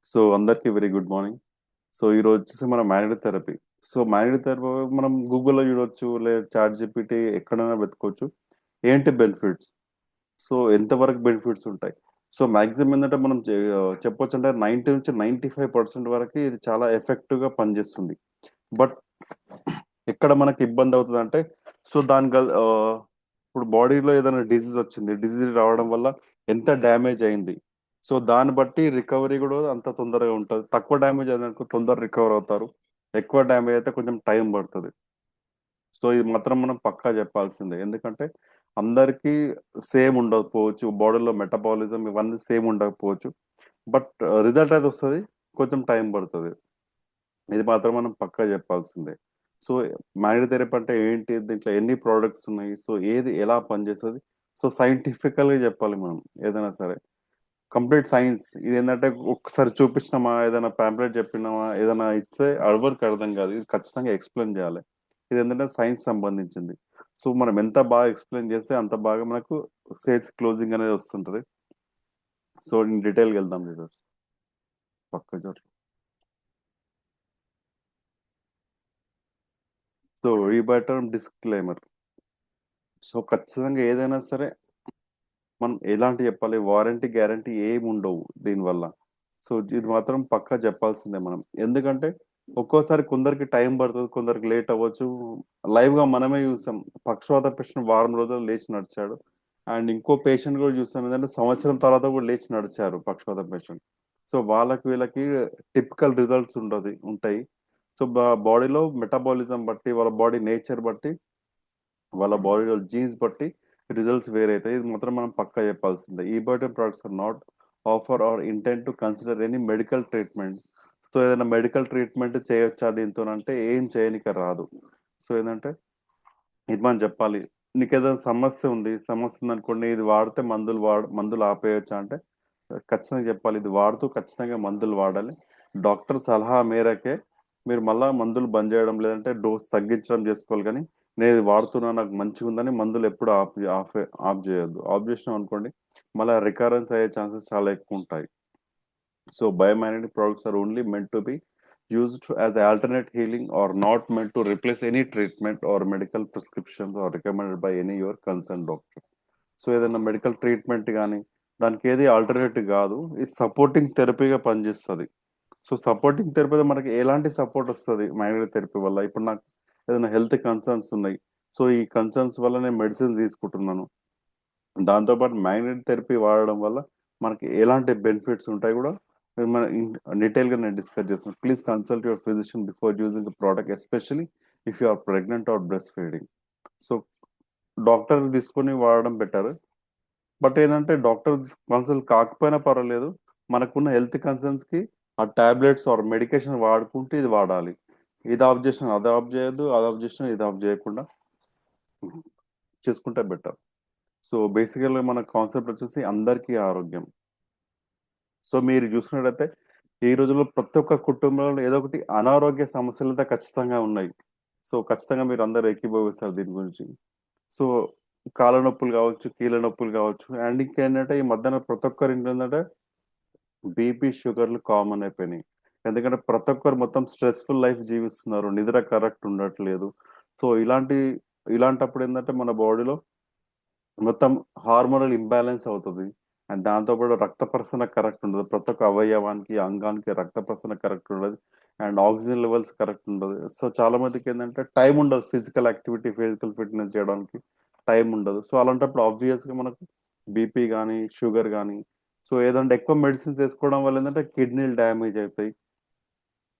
So అందరికీ very good morning. So ఈ రోజు వచ్చేసి మన magnetic therapy. So magnetic therapy మనం గూగుల్లో చూడొచ్చు, లేదా చాట్ జీపీటీ ఎక్కడైనా వెతుకోవచ్చు. ఏంటి బెనిఫిట్స్? సో ఎంతవరకు బెనిఫిట్స్ ఉంటాయి? సో మాక్సిమం ఏంటంటే మనం చెప్పొచ్చు అంటే 90 నుంచి 95% వరకు ఇది చాలా ఎఫెక్టివ్ గా పనిచేస్తుంది. బట్ ఎక్కడ మనకి ఇబ్బంది అవుతుంది అంటే, సో ఇప్పుడు బాడీలో ఏదైనా డిసీజ్ వచ్చింది, డిసీజ్ రావడం వల్ల ఎంత డ్యామేజ్ అయింది, సో దాన్ని బట్టి రికవరీ కూడా అంత తొందరగా ఉంటుంది. తక్కువ డ్యామేజ్ అయిందనుకో తొందర రికవర్ అవుతారు, ఎక్కువ డ్యామేజ్ అయితే కొంచెం టైం పడుతుంది. సో ఇది మాత్రం మనం పక్కా చెప్పాల్సిందే, ఎందుకంటే అందరికీ సేమ్ ఉండకపోవచ్చు, బాడీలో మెటబాలిజం ఇవన్నీ సేమ్ ఉండకపోవచ్చు. బట్ రిజల్ట్ అయితే వస్తుంది, కొంచెం టైం పడుతుంది. ఇది మాత్రం మనం పక్కా చెప్పాల్సిందే. సో మ్యాగ్నెటిక్ థెరపీ అంటే ఏంటి, దీంట్లో ఎన్ని ప్రోడక్ట్స్ ఉన్నాయి, సో ఏది ఎలా పనిచేస్తుంది, సో సైంటిఫికల్ గా చెప్పాలి మనం ఏదైనా సరే. కంప్లీట్ సైన్స్ ఇది. ఏంటంటే ఒక్కసారి చూపించినామా, ఏదైనా పాంప్లెట్ చెప్పినామా, ఏదైనా ఇచ్చే ఎవరికి అర్థం కాదు. ఇది ఖచ్చితంగా ఎక్స్ప్లెయిన్ చేయాలి. ఇది ఏంటంటే సైన్స్ సంబంధించింది. సో మనం ఎంత బాగా ఎక్స్ప్లెయిన్ చేస్తే అంత బాగా మనకు సేల్స్ క్లోజింగ్ అనేది వస్తుంటది. సో ఇన్ డీటెయిల్గా వెళ్దాం లీడర్స్. పక్క చూడు. సో ఈ బయట డిస్క్లైమర్. సో ఖచ్చితంగా ఏదైనా సరే మనం ఎలాంటి చెప్పాలి, వారంటీ గ్యారంటీ ఏమి ఉండవు దీనివల్ల. సో ఇది మాత్రం పక్కా చెప్పాల్సిందే మనం, ఎందుకంటే ఒక్కోసారి కొందరికి టైం పడుతుంది, కొందరికి లేట్ అవ్వచ్చు. లైవ్ గా మనమే చూసాం. పక్షవాత పేషెంట్ వారం రోజులు లేచి నడిచాడు. అండ్ ఇంకో పేషెంట్ కూడా చూసాం, ఏంటంటే సంవత్సరం తర్వాత కూడా లేచి నడిచారు పక్షవాత పేషెంట్. సో వాళ్ళకి వీళ్ళకి టిపికల్ రిజల్ట్స్ ఉంటాయి. సో బాడీలో మెటబాలిజం బట్టి, వాళ్ళ బాడీ నేచర్ బట్టి, వాళ్ళ బాడీలో జీన్స్ బట్టి రిజల్ట్స్ వేరైతాయి. ఇది మాత్రం మనం పక్కా చెప్పాల్సిందే. ఈ biotin products are not offer or intent to consider any medical treatment. So ఏదైనా మెడికల్ ట్రీట్మెంట్ చేయొచ్చా దీంతో అంటే ఏం చేయనిక రాదు. సో ఏంటంటే ఇది మనం చెప్పాలి. నీకు ఏదైనా సమస్య ఉంది అనుకోండి, ఇది వాడితే మందులు ఆపేయొచ్చా అంటే ఖచ్చితంగా చెప్పాలి, ఇది వాడుతూ ఖచ్చితంగా మందులు వాడాలి. డాక్టర్ సలహా మేరకే మీరు మళ్ళా మందులు బంద్ చేయడం, లేదంటే డోస్ తగ్గించడం చేసుకోవాలి. కానీ నేను ఇది వాడుతున్నా, నాకు మంచిగా ఉందని మందులు ఎప్పుడు ఆఫ్ చేయొద్దు. ఆఫ్ చేసినాం అనుకోండి, మళ్ళీ రికరెన్స్ అయ్యే ఛాన్సెస్ చాలా ఎక్కువ ఉంటాయి. So biomagnetic products are only meant to be used as alternate healing, or not meant to replace any treatment or medical prescriptions or recommended by any your concerned doctor. So ఏదైనా medical treatment కానీ దానికి ఏది alternative కాదు, ఇది supporting థెరపీగా పనిచేస్తుంది. So supporting therapy మనకి ఎలాంటి support వస్తుంది మ్యాగ్నెటిక్ థెరపీ వల్ల? ఇప్పుడు నాకు ఏదైనా హెల్త్ కన్సర్న్స్ ఉన్నాయి, సో ఈ కన్సర్న్స్ వల్ల నేను మెడిసిన్ తీసుకుంటున్నాను. దాంతోపాటు మ్యాగ్నెటిక్ థెరపీ వాడడం వల్ల మనకి ఎలాంటి బెనిఫిట్స్ ఉంటాయి కూడా మన డీటెయిల్ గా నేను డిస్కస్ చేస్తాను. Please consult your physician before using the product, especially if you are pregnant or breastfeeding. So doctor తీసుకొని వాడడం బెటర్. బట్ ఏంటంటే డాక్టర్ కన్సల్ట్ కాకపోయినా పర్వాలేదు, మనకున్న హెల్త్ కన్సర్న్స్ కి ఆ టాబ్లెట్స్ ఆర్ మెడికేషన్ వాడుకుంటూ ఇది వాడాలి. ఇది ఆఫ్ చేసిన అది ఆఫ్ చేయొద్దు, అది ఆఫ్ చేసిన ఇది ఆఫ్ చేయకుండా చేసుకుంటే బెటర్. సో బేసికల్గా మన కాన్సెప్ట్ వచ్చేసి అందరికీ ఆరోగ్యం. సో మీరు చూసినట్టయితే ఈ రోజుల్లో ప్రతి ఒక్క కుటుంబంలో ఏదో ఒకటి అనారోగ్య సమస్యలు అయితే ఖచ్చితంగా ఉన్నాయి. సో ఖచ్చితంగా మీరు అందరు ఏకీభవిస్తారు దీని గురించి. సో కాళ్ళ నొప్పులు కావచ్చు, కీళ్ళ నొప్పులు కావచ్చు, అండ్ ఇంకేంటంటే ఈ మధ్యన ప్రతి ఒక్కరి ఇంట్లో ఏంటంటే బీపీ షుగర్లు కామన్ అయిపోయినాయి. ఎందుకంటే ప్రతి ఒక్కరు మొత్తం స్ట్రెస్ఫుల్ లైఫ్ జీవిస్తున్నారు, నిద్ర కరెక్ట్ ఉండట్లేదు. సో ఇలాంటప్పుడు ఏంటంటే మన బాడీలో మొత్తం హార్మోనల్ ఇంబ్యాలెన్స్ అవుతుంది. అండ్ దాంతో పాటు రక్త ప్రసరణ కరెక్ట్ ఉండదు, ప్రతి ఒక్క అవయవానికి అంగానికి రక్త ప్రసరణ కరెక్ట్ ఉండదు. అండ్ ఆక్సిజన్ లెవెల్స్ కరెక్ట్ ఉండదు. సో చాలా మందికి ఏంటంటే టైం ఉండదు, ఫిజికల్ యాక్టివిటీ, ఫిజికల్ ఫిట్నెస్ చేయడానికి టైం ఉండదు. సో అలాంటప్పుడు ఆబ్వియస్ గా మనకు బీపీ కానీ షుగర్ కానీ, సో ఏదంటే ఎక్కువ మెడిసిన్స్ వేసుకోవడం వల్ల ఏంటంటే కిడ్నీలు డ్యామేజ్ అవుతాయి.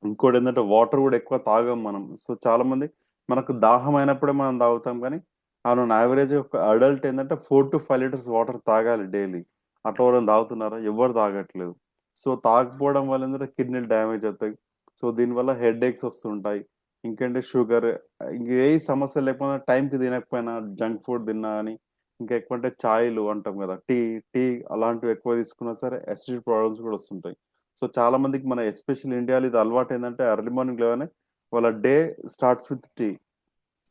ఇంకోటి ఏంటంటే వాటర్ కూడా ఎక్కువ తాగం మనం. సో చాలా మంది మనకు దాహం అయినప్పుడే మనం తాగుతాం, కానీ ఆన్ యావరేజ్ ఒక అడల్ట్ ఏంటంటే 4 to 5 లీటర్స్ వాటర్ తాగాలి డైలీ. అట్లా ఎవరైనా తాగుతున్నారా? ఎవరు తాగట్లేదు. సో తాగకపోవడం వల్ల ఏంటంటే కిడ్నీలు డ్యామేజ్ అవుతాయి. సో దీనివల్ల హెడ్ ఏక్స్ వస్తుంటాయి. ఇంకేంటి షుగర్, ఇంక ఏ సమస్య లేకపోయినా టైంకి తినకపోయినా, జంక్ ఫుడ్ తిన్నా కానీ, ఇంకా ఎక్కువ అంటే ఛాయ్లు అంటాం కదా, టీ టీ అలాంటివి ఎక్కువ తీసుకున్నా సరే అసిడిటీ ప్రాబ్లమ్స్ కూడా వస్తుంటాయి. సో చాలా మందికి మన ఎస్పెషల్ ఇండియాలో ఇది అలవాటు ఏంటంటే ఎర్లీ మార్నింగ్ లేవనే వాళ్ళ day starts with tea.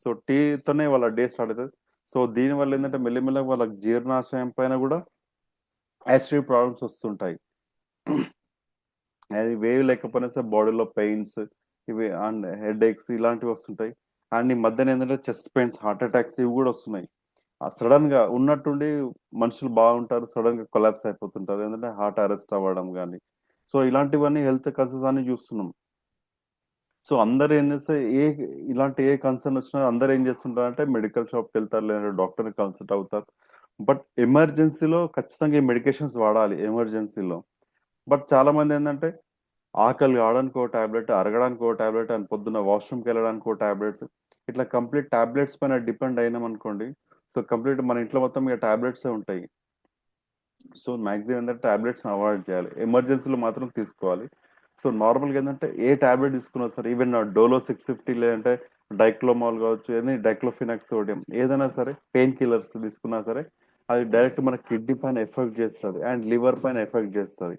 So టీతోనే వాళ్ళ డే స్టార్ట్ అవుతుంది. సో దీనివల్ల ఏంటంటే మెల్లిమెల్లగా వాళ్ళకి జీర్ణాశయం పైన కూడా యాసిడ్ ప్రాబ్లమ్స్ వస్తుంటాయి. అది వేవ్ లేకపోయినా సరే బాడీలో పెయిన్స్ ఇవి అండ్ హెడ్ ఏక్స్ ఇలాంటివి వస్తుంటాయి. అండ్ ఈ మధ్యన ఏంటంటే చెస్ట్ పెయిన్స్, హార్ట్ అటాక్స్ ఇవి కూడా వస్తున్నాయి. సడన్ గా ఉన్నట్టుండి మనుషులు బాగుంటారు, సడన్ గా కొలాప్స్ అయిపోతుంటారు, ఏంటంటే హార్ట్ అరెస్ట్ అవ్వడం కానీ. సో ఇలాంటివన్నీ హెల్త్ కన్సర్న్స్ అని చూస్తున్నాం. సో అందరు ఏం చేస్తే ఇలాంటి ఏ కన్సర్న్ వచ్చినా అందరు ఏం చేస్తుంటారు అంటే మెడికల్ షాప్కి వెళ్తారు, లేదా డాక్టర్ని కన్సల్ట్ అవుతారు. బట్ ఎమర్జెన్సీలో ఖచ్చితంగా ఈ మెడికేషన్స్ వాడాలి ఎమర్జెన్సీలో. బట్ చాలా మంది ఏంటంటే ఆకలి కావడానికి ఒక టాబ్లెట్, అరగడానికి ఒక టాబ్లెట్, అని పొద్దున్న వాష్రూమ్కి వెళ్ళడానికి ఒక టాబ్లెట్స్, ఇట్లా కంప్లీట్ టాబ్లెట్స్ పైన డిపెండ్ అయినాం అనుకోండి. సో కంప్లీట్ మన ఇంట్లో మొత్తం ఇక టాబ్లెట్సే ఉంటాయి. సో మాక్సిమం ఏంటంటే టాబ్లెట్స్ అవాయిడ్ చేయాలి, ఎమర్జెన్సీలో మాత్రం తీసుకోవాలి. సో నార్మల్గా ఏంటంటే ఏ టాబ్లెట్ తీసుకున్నా సరే, ఈవెన్ డోలో 650 లేదంటే డైక్లోమాల్ కావచ్చు, ఏదైనా డైక్లోఫినాక్స్ సోడియం, ఏదైనా సరే పెయిన్ కిల్లర్స్ తీసుకున్నా సరే అది డైరెక్ట్ మన కిడ్నీ పైన ఎఫెక్ట్ చేస్తుంది అండ్ లివర్ పైన ఎఫెక్ట్ చేస్తుంది.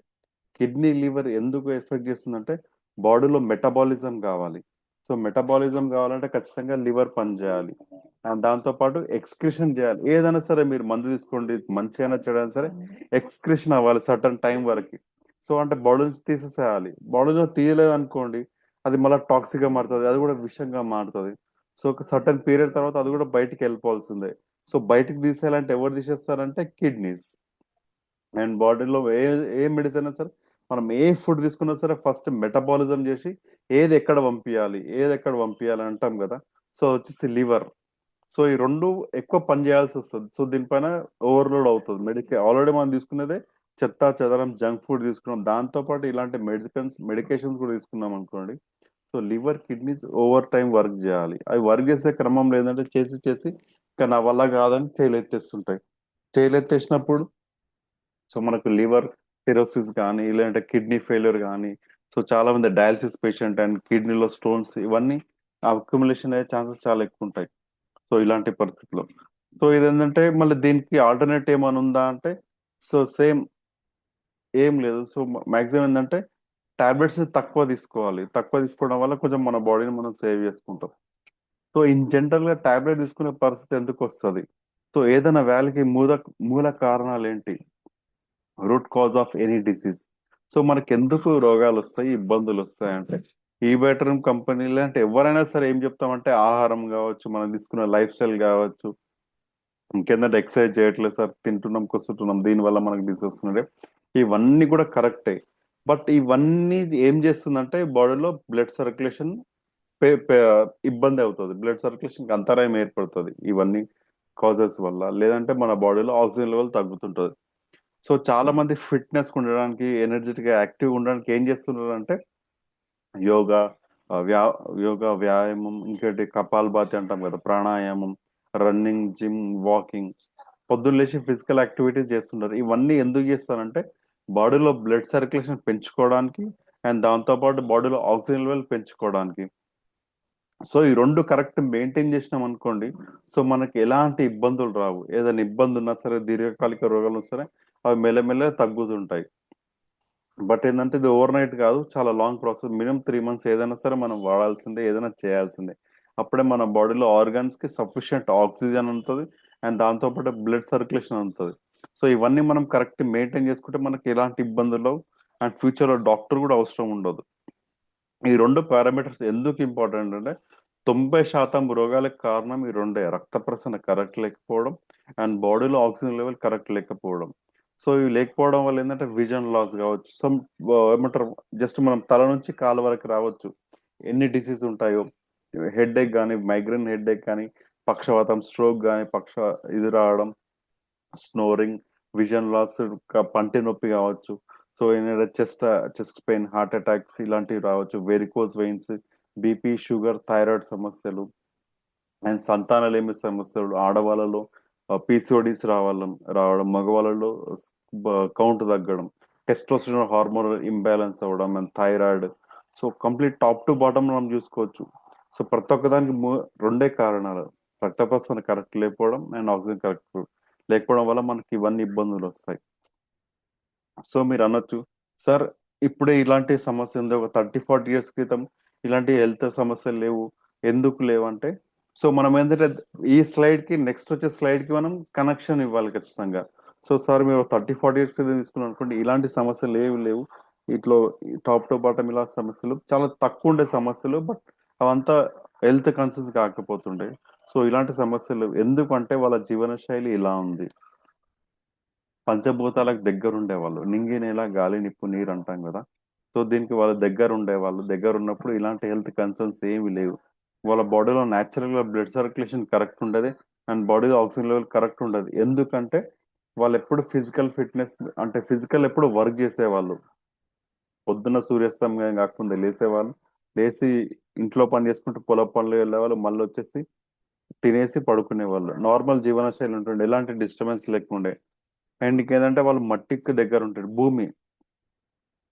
కిడ్నీ లివర్ ఎందుకు ఎఫెక్ట్ చేస్తుందంటే బాడీలో మెటబాలిజం కావాలి. సో మెటబాలిజం కావాలంటే ఖచ్చితంగా లివర్ పని చేయాలి. అండ్ దాంతో పాటు ఎక్స్క్రిషన్ చేయాలి. ఏదైనా సరే మీరు మందు తీసుకోండి, మంచిగా చెడైనా సరే ఎక్స్క్రిషన్ అవ్వాలి సర్టన్ టైం వరకు. సో అంటే బాడీ నుంచి తీసేసేయాలి. బాడీలో తీయలేదు అనుకోండి, అది మళ్ళీ టాక్సిక్ గా మారుతుంది, అది కూడా విషంగా మారుతుంది. సో ఒక సర్టన్ పీరియడ్ తర్వాత అది కూడా బయటికి వెళ్ళిపోవాల్సిందే. సో బయటికి తీసేయాలంటే ఎవరు తీసేస్తారంటే కిడ్నీస్. అండ్ బాడీలో ఏ మెడిసిన్ అయినా సరే, మనం ఏ ఫుడ్ తీసుకున్నా సరే ఫస్ట్ మెటబాలిజం చేసి ఏది ఎక్కడ పంపించాలి అంటాం కదా. సో వచ్చేసి లివర్. సో ఈ రెండు ఎక్కువ పని చేయాల్సి వస్తుంది. సో దీనిపైన ఓవర్లోడ్ అవుతుంది. ఆల్రెడీ మనం తీసుకునేదే చెత్త చెదరం జంక్ ఫుడ్ తీసుకున్నాం, దాంతో పాటు ఇలాంటి మెడికేషన్స్ కూడా తీసుకున్నాం అనుకోండి. So liver kidneys over time work చేయాలి. అవి వర్క్ చేసే క్రమంలో ఏంటంటే చేసి చేసి ఇక నా వల్ల కాదని చేయలెత్తేస్తుంటాయి. చేయలెత్తేసినప్పుడు సో మనకు లివర్ సిరోసిస్ కానీ, లేదంటే కిడ్నీ ఫెయిల్యూర్ కానీ, సో చాలా మంది డయాలసిస్ పేషెంట్ అండ్ కిడ్నీలో స్టోన్స్ ఇవన్నీ అక్యుములేషన్ అయ్యే ఛాన్సెస్ చాలా ఎక్కువ ఉంటాయి. సో ఇలాంటి పరిస్థితుల్లో సో ఇదేంటంటే మళ్ళీ దీనికి ఆల్టర్నేట్ ఏమైనా ఉందా అంటే, సో సేమ్ ఏం లేదు. సో మాక్సిమం ఏంటంటే టాబ్లెట్స్ తక్కువ తీసుకోవాలి. తక్కువ తీసుకోవడం వల్ల కొంచెం మన బాడీని మనం సేవ్ చేసుకుంటాం. సో ఇన్ జనరల్ గా టాబ్లెట్ తీసుకునే పరిస్థితి ఎందుకు వస్తుంది? సో ఏదైనా వ్యాధికి మూల కారణాలు ఏంటి? Root cause of any disease. So మనకి ఎందుకు రోగాలు వస్తాయి, ఇబ్బందులు వస్తాయి అంటే, ఈ బెటర్ కంపెనీలు అంటే ఎవరైనా సరే ఏం చెప్తామంటే ఆహారం కావచ్చు, మనం తీసుకున్న లైఫ్ స్టైల్ కావచ్చు, ఇంకేందంటే ఎక్సర్సైజ్ చేయట్లేదు సార్, తింటున్నాం కూర్చుంటున్నాం, దీనివల్ల మనకు డిసీజ్ వస్తున్నాయి. ఇవన్నీ కూడా కరెక్టే. బట్ ఇవన్నీ ఏం చేస్తుందంటే బాడీలో బ్లడ్ సర్క్యులేషన్ ఇబ్బంది అవుతుంది, బ్లడ్ సర్క్యులేషన్ అంతరాయం ఏర్పడుతుంది ఇవన్నీ కాజెస్ వల్ల. లేదంటే మన బాడీలో ఆక్సిజన్ లెవెల్ తగ్గుతుంటది. సో చాలా మంది ఫిట్నెస్ ఉండడానికి, ఎనర్జెటిక్ గా యాక్టివ్ ఉండడానికి ఏం చేస్తున్నారు అంటే యోగా, ఆ, వ్యా యోగా వ్యాయామం, ఇంకోటి కపాల్ భాతి అంటాం కదా, ప్రాణాయామం, రన్నింగ్, జిమ్, వాకింగ్, పొద్దున్న లేచి ఫిజికల్ యాక్టివిటీస్ చేస్తుంటారు. ఇవన్నీ ఎందుకు చేస్తారంటే బాడీలో బ్లడ్ సర్క్యులేషన్ పెంచుకోవడానికి అండ్ దాంతో పాటు బాడీలో ఆక్సిజన్ లెవెల్ పెంచుకోవడానికి. సో ఈ రెండు కరెక్ట్ మెయింటైన్ చేసినాం అనుకోండి, సో మనకి ఎలాంటి ఇబ్బందులు రావు. ఏదైనా ఇబ్బంది ఉన్నా సరే, దీర్ఘకాలిక రోగాలు ఉన్నా సరే అవి మెల్లమెల్ల తగ్గుతుంటాయి. బట్ ఏంటంటే ఇది ఓవర్ నైట్ కాదు, చాలా లాంగ్ ప్రాసెస్. మినిమం 3 మంత్స్ ఏదైనా సరే మనం వాడాల్సిందే, ఏదైనా చేయాల్సిందే. అప్పుడే మన బాడీలో ఆర్గాన్స్ కి సఫిషియంట్ ఆక్సిజన్ ఉంటుంది అండ్ దాంతో పాటు బ్లడ్ సర్క్యులేషన్ ఉంటుంది. సో ఇవన్నీ మనం కరెక్ట్ మెయింటైన్ చేసుకుంటే మనకి ఎలాంటి ఇబ్బందులు అండ్ ఫ్యూచర్ లో డాక్టర్ కూడా అవసరం ఉండదు. ఈ రెండు పారామీటర్స్ ఎందుకు ఇంపార్టెంట్ అంటే 90% రోగాలకు కారణం ఈ రెండే: రక్త ప్రసరణ కరెక్ట్ లేకపోవడం అండ్ బాడీలో ఆక్సిజన్ లెవెల్ కరెక్ట్ లేకపోవడం. సో ఇవి లేకపోవడం వల్ల ఏంటంటే విజన్ లాస్ కావచ్చు, ఏమంటారు, జస్ట్ మనం తల నుంచి కాలు వరకు రావచ్చు, ఎన్ని డిసీజ్ ఉంటాయో. హెడ్ ఏక్ కానీ, మైగ్రేన్ హెడ్ ఏక్ కానీ, పక్షవాతం స్ట్రోక్ కానీ, ఇది రావడం, స్నోరింగ్, విజన్ లాస్, పంటి నొప్పి కావచ్చు. సో ఏంటంటే చెస్ట్ పెయిన్, హార్ట్ అటాక్స్ ఇలాంటివి రావచ్చు, varicose veins, BP, sugar, thyroid సమస్యలు అండ్ సంతానలేమి సమస్యలు, ఆడవాళ్ళలో పీసీఓడిస్ రావడం, మగవాళ్ళలో కౌంట్ తగ్గడం, టెస్టోస్టెరాన్ హార్మోన్ ఇంబ్యాలెన్స్ అవ్వడం and thyroid. So complete top to bottom మనం చూసుకోవచ్చు. సో ప్రతి ఒక్కదానికి రెండే కారణాలు: రక్త ప్రసరణ కరెక్ట్ లేకపోవడం అండ్ ఆక్సిజన్ కరెక్ట్ లేకపోవడం వల్ల మనకి ఇవన్నీ ఇబ్బందులు వస్తాయి. సో మీరు అనొచ్చు, సార్ ఇప్పుడే ఇలాంటి సమస్య ఉంది, ఒక 30-40 ఇయర్స్ క్రితం ఇలాంటి హెల్త్ సమస్యలు లేవు, ఎందుకు లేవంటే, సో మనం ఏంటంటే ఈ స్లైడ్ కి నెక్స్ట్ వచ్చే స్లైడ్ కి మనం కనెక్షన్ ఇవ్వాలి ఖచ్చితంగా. సో సార్ మీరు 30-40 ఇయర్స్ క్రితం తీసుకున్నారు అనుకోండి, ఇలాంటి సమస్యలు ఏవి లేవు, ఇట్లో టాప్ టు బాటమ్ ఇలా సమస్యలు చాలా తక్కువ ఉండే సమస్యలు, బట్ అవంతా హెల్త్ కన్సర్న్స్ కాకపోతుండే. సో ఇలాంటి సమస్యలు ఎందుకంటే వాళ్ళ జీవన శైలి ఇలా ఉంది. పంచభూతాలకు దగ్గర ఉండేవాళ్ళు, నింగి నేల గాలి నిప్పు నీరు అంటాం కదా. సో దీనికి వాళ్ళ దగ్గర ఉండేవాళ్ళు, దగ్గర ఉన్నప్పుడు ఇలాంటి హెల్త్ కన్సర్న్స్ ఏమి లేవు. వాళ్ళ బాడీలో న్యాచురల్ గా బ్లడ్ సర్క్యులేషన్ కరెక్ట్ ఉండదు, అండ్ బాడీలో ఆక్సిజన్ లెవెల్ కరెక్ట్ ఉండదు. ఎందుకంటే వాళ్ళు ఎప్పుడు ఫిజికల్ ఫిట్నెస్, అంటే ఫిజికల్ ఎప్పుడు వర్క్ చేసేవాళ్ళు. పొద్దున్న సూర్యాస్తమయం కాకుండా లేసేవాళ్ళు, లేచి ఇంట్లో పని చేసుకుంటూ పొలం పనులు వెళ్ళేవాళ్ళు, మళ్ళీ వచ్చేసి తినేసి పడుకునేవాళ్ళు. నార్మల్ జీవన శైలి ఉంటుండే, ఎలాంటి డిస్టర్బెన్స్ లేకుండే. అండ్ ఇంకేంటంటే వాళ్ళు మట్టికి దగ్గర ఉంటాడు, భూమి.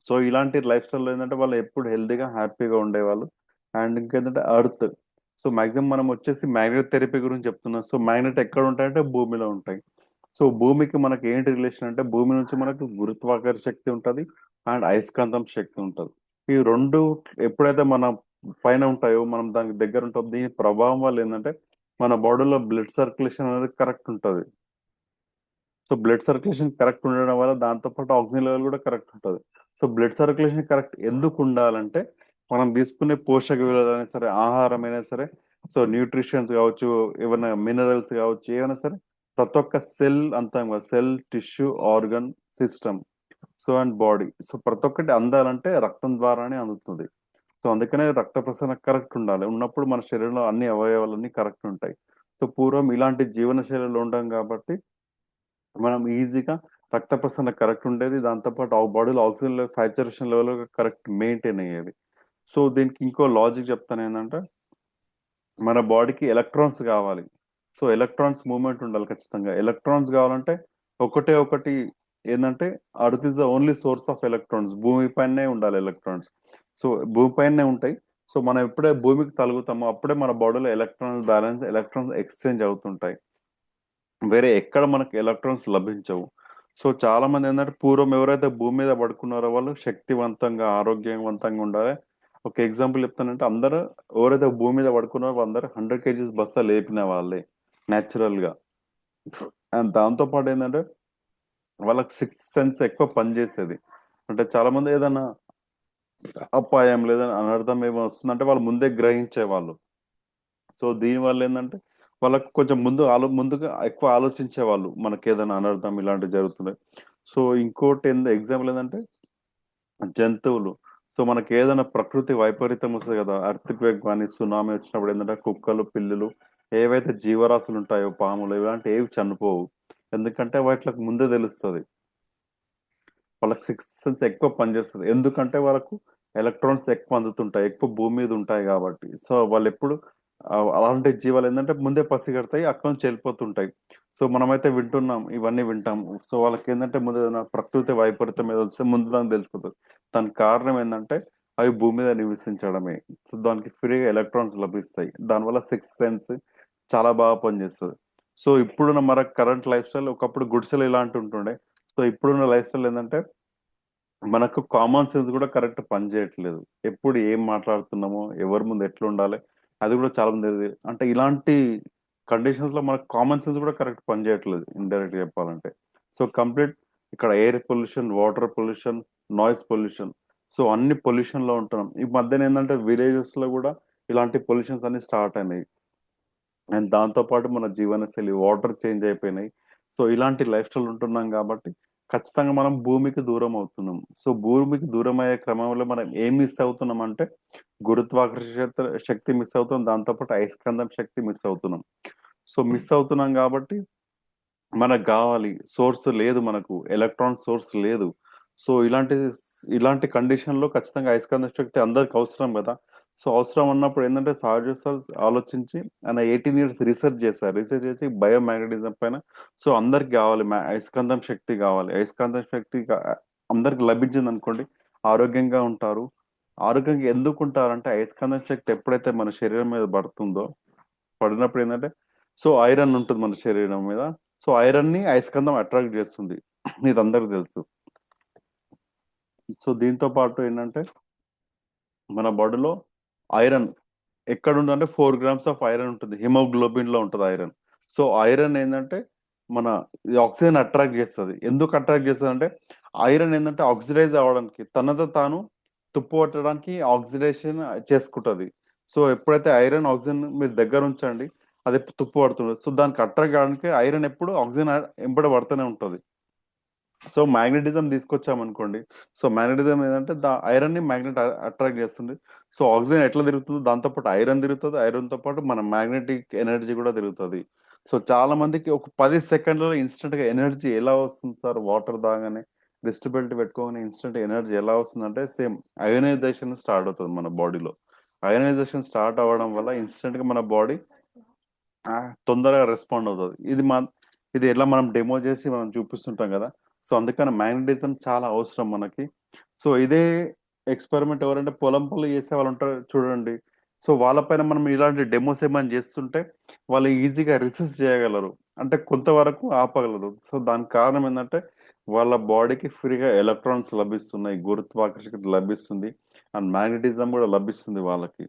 సో ఇలాంటి లైఫ్ స్టైల్ ఏంటంటే వాళ్ళు ఎప్పుడు హెల్తీగా హ్యాపీగా ఉండేవాళ్ళు. అండ్ ఇంకేంటంటే అర్త్. సో మాక్సిమం మనం వచ్చేసి మ్యాగ్నెట్ థెరపీ గురించి చెప్తున్నాం. సో మ్యాగ్నెట్ ఎక్కడ ఉంటాయంటే భూమిలో ఉంటాయి. సో భూమికి మనకి ఏంటి రిలేషన్ అంటే, భూమి నుంచి మనకు గురుత్వాకర్షణ శక్తి ఉంటుంది అండ్ అయస్కాంతం శక్తి ఉంటుంది. ఈ రెండు ఎప్పుడైతే మన పైన ఉంటాయో, మనం దానికి దగ్గర ఉంటాం, దీని ప్రభావం వల్ల ఏంటంటే మన బాడీలో బ్లడ్ సర్క్యులేషన్ అనేది కరెక్ట్ ఉంటుంది. సో బ్లడ్ సర్క్యులేషన్ కరెక్ట్ ఉండడం వల్ల దాంతో పాటు ఆక్సిజన్ లెవెల్ కూడా కరెక్ట్ ఉంటుంది. సో బ్లడ్ సర్క్యులేషన్ కరెక్ట్ ఎందుకు ఉండాలంటే, మనం తీసుకునే పోషక విలువలైనా సరే, ఆహారం అయినా సరే, సో న్యూట్రిషన్స్ కావచ్చు, ఏమైనా మినరల్స్ కావచ్చు, ఏమైనా సరే, ప్రతి ఒక్క సెల్ అంతాం కదా, cell, tissue, organ, system, so and body, so ప్రతి ఒక్కటి అందాలంటే రక్తం ద్వారానే అందుతుంది. సో అందుకనే రక్త ప్రసరణ కరెక్ట్ ఉండాలి. ఉన్నప్పుడు మన శరీరంలో అన్ని అవయవాలన్నీ కరెక్ట్ ఉంటాయి. సో పూర్వం ఇలాంటి జీవన శైలిలో ఉంటాం కాబట్టి మనం ఈజీగా రక్త ప్రసరణ కరెక్ట్ ఉండేది. దాంతోపాటు ఆ బాడీలో oxygen level, saturation level correct maintain అయ్యేది. సో దీనికి ఇంకో లాజిక్ చెప్తాను ఏంటంటే, మన బాడీకి ఎలక్ట్రాన్స్ కావాలి. సో ఎలక్ట్రాన్స్ మూవ్మెంట్ ఉండాలి ఖచ్చితంగా. ఎలక్ట్రాన్స్ కావాలంటే ఒకటే ఒకటి ఏంటంటే, earth is the only source of electrons. భూమి పైనే ఉండాలి ఎలక్ట్రాన్స్. సో భూమి పైనే ఉంటాయి. సో మనం ఎప్పుడే భూమికి తలుగుతామో అప్పుడే మన బాడీలో ఎలక్ట్రాన్ బ్యాలెన్స్, ఎలక్ట్రాన్స్ ఎక్స్చేంజ్ అవుతుంటాయి. వేరే ఎక్కడ మనకి ఎలక్ట్రాన్స్ లభించవు. సో చాలా మంది ఏంటంటే, పూర్వం ఎవరైతే భూమి మీద పడుకున్నారో వాళ్ళు శక్తివంతంగా ఆరోగ్యవంతంగా ఉండాలి. ఒక ఎగ్జాంపుల్ చెప్తానంటే, అందరూ ఎవరైతే భూమి మీద పడుకున్నారో అందరూ 100 kgs బస్తా లేపిన వాళ్ళే న్యాచురల్ గా. అండ్ దాంతో పాటు ఏంటంటే వాళ్ళకి సిక్స్త్ సెన్స్ ఎక్కువ పనిచేసేది. అంటే చాలా మంది ఏదైనా అపాయం లేదా అనర్థం ఏమో వస్తుందంటే వాళ్ళు ముందే గ్రహించేవాళ్ళు. సో దీని వల్ల ఏంటంటే వాళ్ళకు కొంచెం ముందుగా ఎక్కువ ఆలోచించేవాళ్ళు, మనకి ఏదైనా అనర్థం ఇలాంటివి జరుగుతున్నాయి. సో ఇంకోటి ఎగ్జాంపుల్ ఏంటంటే జంతువులు. సో మనకి ఏదైనా ప్రకృతి వైపరీత్యం వస్తుంది కదా, అర్త్ క్వేక్ కానీ సునామీ వచ్చినప్పుడు ఏంటంటే కుక్కలు, పిల్లులు, ఏవైతే జీవరాశులు ఉంటాయో, పాములు, ఇలాంటి ఏవి చనిపోవు. ఎందుకంటే వాటికి ముందే తెలుస్తుంది, వాళ్ళకి సిక్స్త్ సెన్స్ ఎక్కువ పనిచేస్తుంది. ఎందుకంటే వాళ్ళకు ఎలక్ట్రాన్స్ ఎక్కువ అందుతుంటాయి, ఎక్కువ భూమి మీద ఉంటాయి కాబట్టి. సో వాళ్ళు ఎప్పుడు అలాంటి జీవాలు ఏంటంటే ముందే పసిగడతాయి, అక్కడి నుంచి వెళ్ళిపోతుంటాయి. సో మనమైతే వింటున్నాం, ఇవన్నీ వింటాం. సో వాళ్ళకి ఏంటంటే ముందు ఏదైనా ప్రకృతి వైపరీత్యం మీద వస్తే ముందు దానికి తెలిసిపోతుంది. దానికి కారణం ఏంటంటే అవి భూమి మీద నివసించడమే. సో దానికి ఫ్రీగా ఎలక్ట్రాన్స్ లభిస్తాయి, దానివల్ల సిక్స్త్ సెన్స్ చాలా బాగా పనిచేస్తుంది. సో ఇప్పుడున్న మన కరెంట్ లైఫ్ స్టైల్, ఒకప్పుడు గుడిసెలు ఇలాంటి ఉంటుండే. సో ఇప్పుడున్న లైఫ్ స్టైల్ ఏంటంటే మనకు కామన్ సెన్స్ కూడా కరెక్ట్ పని చేయట్లేదు. ఎప్పుడు ఏం మాట్లాడుతున్నామో, ఎవరి ముందు ఎట్లా ఉండాలి, అది కూడా చాలా మంది తెలియదు. అంటే ఇలాంటి కండిషన్స్ లో మనకు కామన్ సెన్స్ కూడా కరెక్ట్ పని చేయట్లేదు, ఇండైరెక్ట్ చెప్పాలంటే. సో కంప్లీట్ ఇక్కడ air pollution, water pollution, noise pollution, so అన్ని పొల్యూషన్ లో ఉంటున్నాం. ఈ మధ్యన ఏంటంటే విలేజెస్ లో కూడా ఇలాంటి పొల్యూషన్స్ అన్ని స్టార్ట్ అయినాయి. అండ్ దాంతో పాటు మన జీవనశైలి, వాటర్ చేంజ్ అయిపోయినాయి. సో ఇలాంటి లైఫ్ స్టైల్ ఉంటున్నాం కాబట్టి ఖచ్చితంగా మనం భూమికి దూరం అవుతున్నాం. సో భూమికి దూరం అయ్యే క్రమంలో మనం ఏం మిస్ అవుతున్నాం అంటే, గురుత్వాకర్షణ శక్తి మిస్ అవుతున్నాం, దాంతోపాటు అయస్కాంతం శక్తి మిస్ అవుతున్నాం. సో మిస్ అవుతున్నాం కాబట్టి మనకు కావాలి, సోర్స్ లేదు, మనకు ఎలక్ట్రాన్ సోర్స్ లేదు. సో ఇలాంటి కండిషన్ లో ఖచ్చితంగా అయస్కాంత శక్తి అందరికి అవసరం కదా. సో అవసరం ఉన్నప్పుడు ఏంటంటే సార్ ఆలోచించి ఆయన 18 years రీసెర్చ్ చేశారు. రీసెర్చ్ చేసి బయోమాగ్నెటిజం పైన. సో అందరికి కావాలి, అయస్కాంతం శక్తి కావాలి. అయస్కాంతం శక్తి అందరికి లభించింది అనుకోండి, ఆరోగ్యంగా ఉంటారు. ఆరోగ్యంగా ఎందుకు ఉంటారంటే, అయస్కాంతం శక్తి ఎప్పుడైతే మన శరీరం మీద పడుతుందో, పడినప్పుడు ఏంటంటే, సో ఐరన్ ఉంటుంది మన శరీరం మీద. సో ఐరన్ ని అయస్కాంతం అట్రాక్ట్ చేస్తుంది, ఇది అందరికి తెలుసు. సో దీంతో పాటు ఏంటంటే మన బాడీలో ఐరన్ ఎక్కడ ఉంటుందంటే 4 grams ఆఫ్ ఐరన్ ఉంటుంది, హిమోగ్లోబిన్ లో ఉంటుంది ఐరన్. సో ఐరన్ ఏంటంటే మన ఆక్సిజన్ అట్రాక్ట్ చేస్తుంది. ఎందుకు అట్రాక్ట్ చేస్తుంది అంటే, ఐరన్ ఏంటంటే ఆక్సిడైజ్ అవ్వడానికి తనతో తాను తుప్పు పట్టడానికి ఆక్సిడేషన్ చేసుకుంటది. సో ఎప్పుడైతే ఐరన్ ఆక్సిజన్ మీరు దగ్గర ఉంచండి అది తుప్పు పడుతుంది. సో దానికి అట్రాక్ట్ కావడానికి ఐరన్ ఎప్పుడు ఆక్సిజన్ ఎంబడ పడుతూనే ఉంటుంది. సో మ్యాగ్నెటిజం తీసుకొచ్చామనుకోండి. సో మ్యాగ్నెటిజం ఏంటంటే ఐరన్ ని మ్యాగ్నెట్ అట్రాక్ట్ చేస్తుంది. సో ఆక్సిజన్ ఎట్లా తిరుగుతుందో దాంతో పాటు ఐరన్ తిరుగుతుంది. ఐరన్ తో పాటు మన మ్యాగ్నెటిక్ ఎనర్జీ కూడా తిరుగుతుంది. సో చాలా మందికి ఒక 10 సెకండ్లలో ఇన్స్టెంట్ గా ఎనర్జీ ఎలా వస్తుంది సార్ వాటర్ తాగానే రిస్ట్ బెల్ట్ పెట్టుకోగానే ఇన్స్టెంట్ ఎనర్జీ ఎలా వస్తుందంటే సేమ్ అయోనైజేషన్ స్టార్ట్ అవుతుంది మన బాడీలో. అయోనైజేషన్ స్టార్ట్ అవ్వడం వల్ల ఇన్స్టెంట్ గా మన బాడీ తొందరగా రెస్పాండ్ అవుతుంది. ఇది ఎలా మనం డెమో చేసి మనం చూపిస్తుంటాం కదా. సో అందుకని మ్యాగ్నెటిజం చాలా అవసరం మనకి. సో ఇదే ఎక్స్పెరిమెంట్ ఎవరంటే పొలం పనులు చేసే వాళ్ళు ఉంటారు చూడండి. సో వాళ్ళపైన మనం ఇలాంటి డెమోస్ ఏమైనా చేస్తుంటే వాళ్ళు ఈజీగా రిసిస్ట్ చేయగలరు, అంటే కొంతవరకు ఆపగలరు. సో దానికి కారణం ఏంటంటే వాళ్ళ బాడీకి ఫ్రీగా ఎలక్ట్రాన్స్ లభిస్తున్నాయి, గురుత్వాకర్షణ లభిస్తుంది, అండ్ మ్యాగ్నెటిజం కూడా లభిస్తుంది వాళ్ళకి.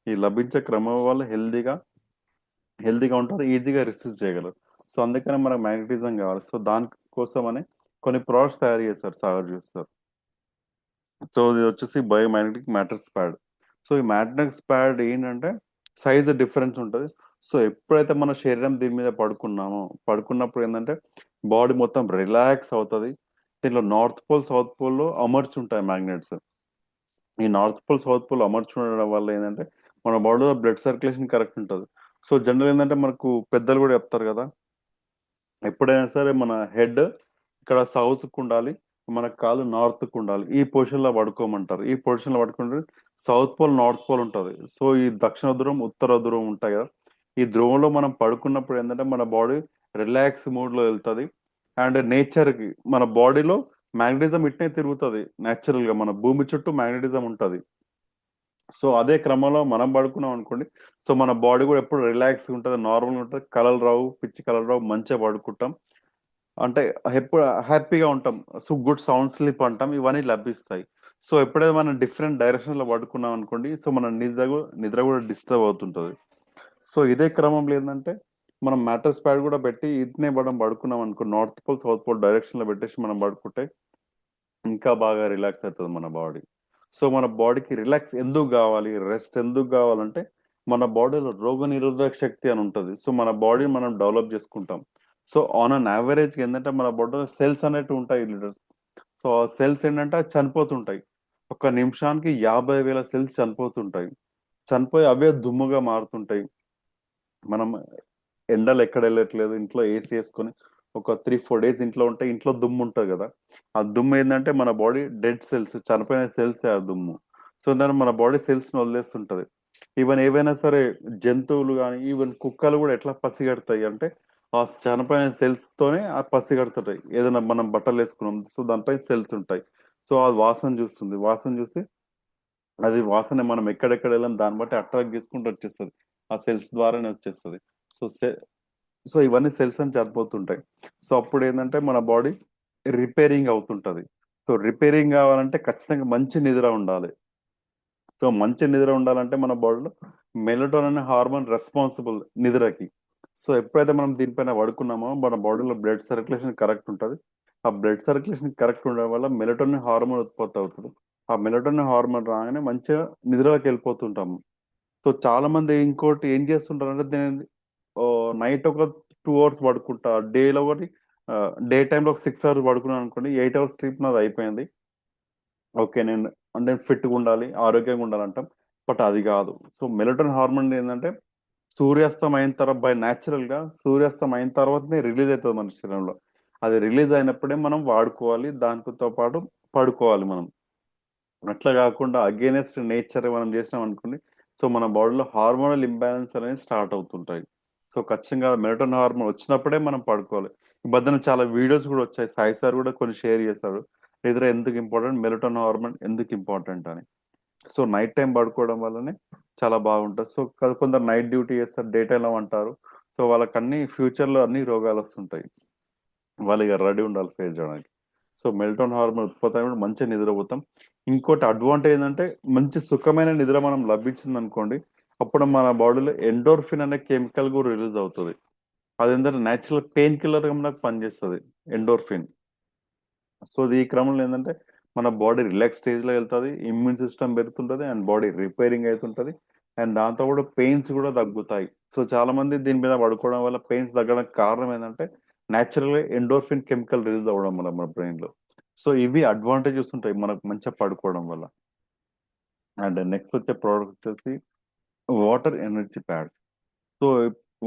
ఈ లభించే క్రమం వల్ల హెల్తీగా ఉంటారు, ఈజీగా రిసిస్ట్ చేయగలరు. సో అందుకనే మనకు మ్యాగ్నెటిజం కావాలి. సో దానికోసమని కొన్ని ప్రోడక్ట్స్ తయారు చేస్తారు సాగర్ చేస్తారు. సో ఇది వచ్చేసి బయోమాగ్నెటిక్ మ్యాట్రిక్స్ ప్యాడ్. సో ఈ మ్యాట్రిక్స్ ప్యాడ్ ఏంటంటే సైజ్ డిఫరెన్స్ ఉంటుంది. సో ఎప్పుడైతే మన శరీరం దీని మీద పడుకున్నప్పుడు ఏంటంటే బాడీ మొత్తం రిలాక్స్ అవుతుంది. దీంట్లో నార్త్ పోల్ సౌత్ పోల్ అమర్చి ఉంటాయి మ్యాగ్నెట్స్. ఈ నార్త్ పోల్ సౌత్ పోల్ అమర్చి ఉండడం వల్ల ఏంటంటే మన బాడీలో బ్లడ్ సర్క్యులేషన్ కరెక్ట్ ఉంటుంది. సో జనరల్ ఏంటంటే మనకు పెద్దలు కూడా చెప్తారు కదా, ఎప్పుడైనా సరే మన హెడ్ ఇక్కడ సౌత్ కు ఉండాలి, మన కాలు నార్త్ కు ఉండాలి. ఈ పొజిషన్ లో పడుకోమంటారు. ఈ పొజిషన్ లో పడుకుంటే సౌత్ పోల్ నార్త్ పోల్ ఉంటది. సో ఈ దక్షిణ ధ్రువం ఉత్తర ధ్రువం ఉంటాయి కదా. ఈ ధ్రువంలో మనం పడుకున్నప్పుడు ఏంటంటే మన బాడీ రిలాక్స్ మూడ్ లో వెళ్తుంది. అండ్ నేచర్ కి మన బాడీలో మ్యాగ్నెటిజం ఇట్నే తిరుగుతుంది న్యాచురల్ గా, మన భూమి చుట్టూ మ్యాగ్నెటిజం ఉంటది. సో అదే క్రమంలో మనం పడుకున్నాం అనుకోండి, సో మన బాడీ కూడా ఎప్పుడు రిలాక్స్ ఉంటుంది, నార్మల్ ఉంటుంది, కలలు రావు, పిచ్చి కలలు రావు, మంచిగా పడుకుంటాం. అంటే ఎప్పుడు హ్యాపీగా ఉంటాం. సో గుడ్ సౌండ్ స్లీప్ అంటాం, ఇవన్నీ లభిస్తాయి. సో ఎప్పుడైతే మనం డిఫరెంట్ డైరెక్షన్ లో పడుకున్నాం అనుకోండి, సో మన నిద్ర కూడా డిస్టర్బ్ అవుతుంటది. సో ఇదే క్రమంలో ఏంటంటే మనం మ్యాట్రస్ ప్యాడ్ కూడా పెట్టి ఇట్నే మనం పడుకున్నాం అనుకో, north pole south pole direction లో పెట్టేసి మనం పడుకుంటే ఇంకా బాగా రిలాక్స్ అవుతుంది మన బాడీ. సో మన బాడీకి రిలాక్స్ ఎందుకు కావాలి, రెస్ట్ ఎందుకు కావాలంటే మన బాడీలో రోగ నిరోధక శక్తి అని ఉంటుంది. సో మన బాడీని మనం డెవలప్ చేసుకుంటాం. సో ఆన్ అన్ యావరేజ్ ఏంటంటే మన బాడీలో సెల్స్ అనేవి ఉంటాయి లీడర్. సో ఆ సెల్స్ ఏంటంటే అవి చనిపోతుంటాయి. ఒక నిమిషానికి 50,000 సెల్స్ చనిపోతుంటాయి. చనిపోయి అవే దుమ్ముగా మారుతుంటాయి. మనం ఎండలు ఎక్కడ వెళ్ళట్లేదు, ఇంట్లో ఏసీ వేసుకొని ఒక 3-4 డేస్ ఇంట్లో ఉంటే ఇంట్లో దుమ్ము ఉంటుంది కదా. ఆ దుమ్ము ఏంటంటే మన బాడీ డెడ్ సెల్స్, చనిపోయిన సెల్స్ ఆ దుమ్ము. సో దాన్ని మన బాడీ సెల్స్ ని వదిలేస్తుంటది. ఈవెన్ ఏవైనా సరే జంతువులు కానీ ఈవెన్ కుక్కలు కూడా ఎట్లా పసిగడతాయి అంటే ఆ చనిపోయిన సెల్స్ తోనే ఆ పసిగడుతుంటాయి. ఏదైనా మనం బట్టలు వేసుకున్నాం సో దానిపై సెల్స్ ఉంటాయి. సో అది వాసన చూస్తుంది, వాసన చూసి అది వాసన మనం ఎక్కడెక్కడ వెళ్ళాం దాన్ని బట్టి అట్రాక్ట్ చేసుకుంటూ వచ్చేస్తుంది. ఆ సెల్స్ ద్వారానే వచ్చేస్తుంది. సో సో ఇవన్నీ సెల్స్ అని చనిపోతుంటాయి. సో అప్పుడు ఏంటంటే మన బాడీ రిపేరింగ్ అవుతుంటది. సో రిపేరింగ్ కావాలంటే ఖచ్చితంగా మంచి నిద్ర ఉండాలి. సో మంచి నిద్ర ఉండాలంటే మన బాడీలో మెలటోనిన్ అనే హార్మోన్ రెస్పాన్సిబుల్ నిద్రకి. సో ఎప్పుడైతే మనం దీనిపైన పడుకున్నామో మన బాడీలో బ్లడ్ సర్క్యులేషన్ కరెక్ట్ ఉంటుంది. ఆ బ్లడ్ సర్క్యులేషన్ కరెక్ట్ ఉండడం వల్ల మెలటోనిన్ హార్మోన్ ఉత్పత్తి అవుతుంది. ఆ మెలటోనిన్ హార్మోన్ రాగానే మంచిగా నిద్రలోకి వెళ్ళిపోతుంటాము. సో చాలా మంది ఇంకోటి ఏం చేస్తుంటారు అంటే దీని నైట్ ఒక 2 అవర్స్ పడుకుంటా, డేలో ఒకటి డే టైంలో ఒక 6 అవర్స్ పడుకున్నాను అనుకోండి, 8 అవర్స్ స్లీప్ నాది అయిపోయింది. ఓకే నేను అంటే ఫిట్గా ఉండాలి, ఆరోగ్యంగా ఉండాలంటాం. బట్ అది కాదు. సో మెలటోనిన్ హార్మోన్ ఏంటంటే సూర్యాస్తం అయిన తర్వాత బై న్యాచురల్ గా సూర్యాస్తం అయిన తర్వాతనే రిలీజ్ అవుతుంది మన శరీరంలో. అది రిలీజ్ అయినప్పుడే మనం వాడుకోవాలి, దానితో పాటు పడుకోవాలి మనం. అట్లా కాకుండా అగేనెస్ట్ నేచర్ మనం చేసినాం అనుకోండి, సో మన బాడీలో హార్మోనల్ ఇంబ్యాలెన్స్ అనేది స్టార్ట్ అవుతుంటాయి. సో ఖచ్చితంగా మెలటోనిన్ హార్మోన్ వచ్చినప్పుడే మనం పడుకోవాలి. ఈ మధ్యన చాలా వీడియోస్ కూడా వచ్చాయి, సాయి సార్ కూడా కొన్ని షేర్ చేశారు. నిద్ర ఎందుకు ఇంపార్టెంట్, మెలటోనిన్ హార్మోన్ ఎందుకు ఇంపార్టెంట్ అని. సో నైట్ టైం పడుకోవడం వల్లనే చాలా బాగుంటుంది. సో కొందరు నైట్ డ్యూటీ చేస్తారు, డే టైంలో అంటారు. సో వాళ్ళకి అన్ని ఫ్యూచర్ లో అన్ని రోగాలు వస్తుంటాయి. వాళ్ళు ఇక రెడీ ఉండాలి ఫేస్ చేయడానికి. సో మెల్టోన్ హార్మోన్ ఉత్పత్తి అయినప్పుడు మంచిగా నిద్రపోతాం. ఇంకోటి అడ్వాంటేజ్ ఏంటంటే మంచి సుఖమైన నిద్ర మనం లభించింది అనుకోండి, అప్పుడు మన బాడీలో ఎండోర్ఫిన్ అనే కెమికల్ కూడా రిలీజ్ అవుతుంది. అది ఏంటంటే న్యాచురల్ పెయిన్ కిల్లర్ గా మనకు పనిచేస్తుంది ఎండోర్ఫిన్. సో ఈ క్రమంలో ఏంటంటే మన బాడీ రిలాక్స్ స్టేజ్ లో వెళ్తుంది, ఇమ్యూన్ సిస్టమ్ పెరుగుతుంటది అండ్ బాడీ రిపేరింగ్ అవుతుంటది. అండ్ దాంతో కూడా పెయిన్స్ కూడా తగ్గుతాయి. సో చాలా మంది దీని మీద పడుకోవడం వల్ల పెయిన్స్ తగ్గడానికి కారణం ఏంటంటే న్యాచురల్ గా ఎండోర్ఫిన్ కెమికల్ రిలీజ్ అవ్వడం వల్ల మన బ్రెయిన్ లో. సో ఇవి అడ్వాంటేజెస్ ఉంటాయి మనకు మంచిగా పడుకోవడం వల్ల. అండ్ నెక్స్ట్ వచ్చే ప్రోడక్ట్ వచ్చేసి water energy pad. So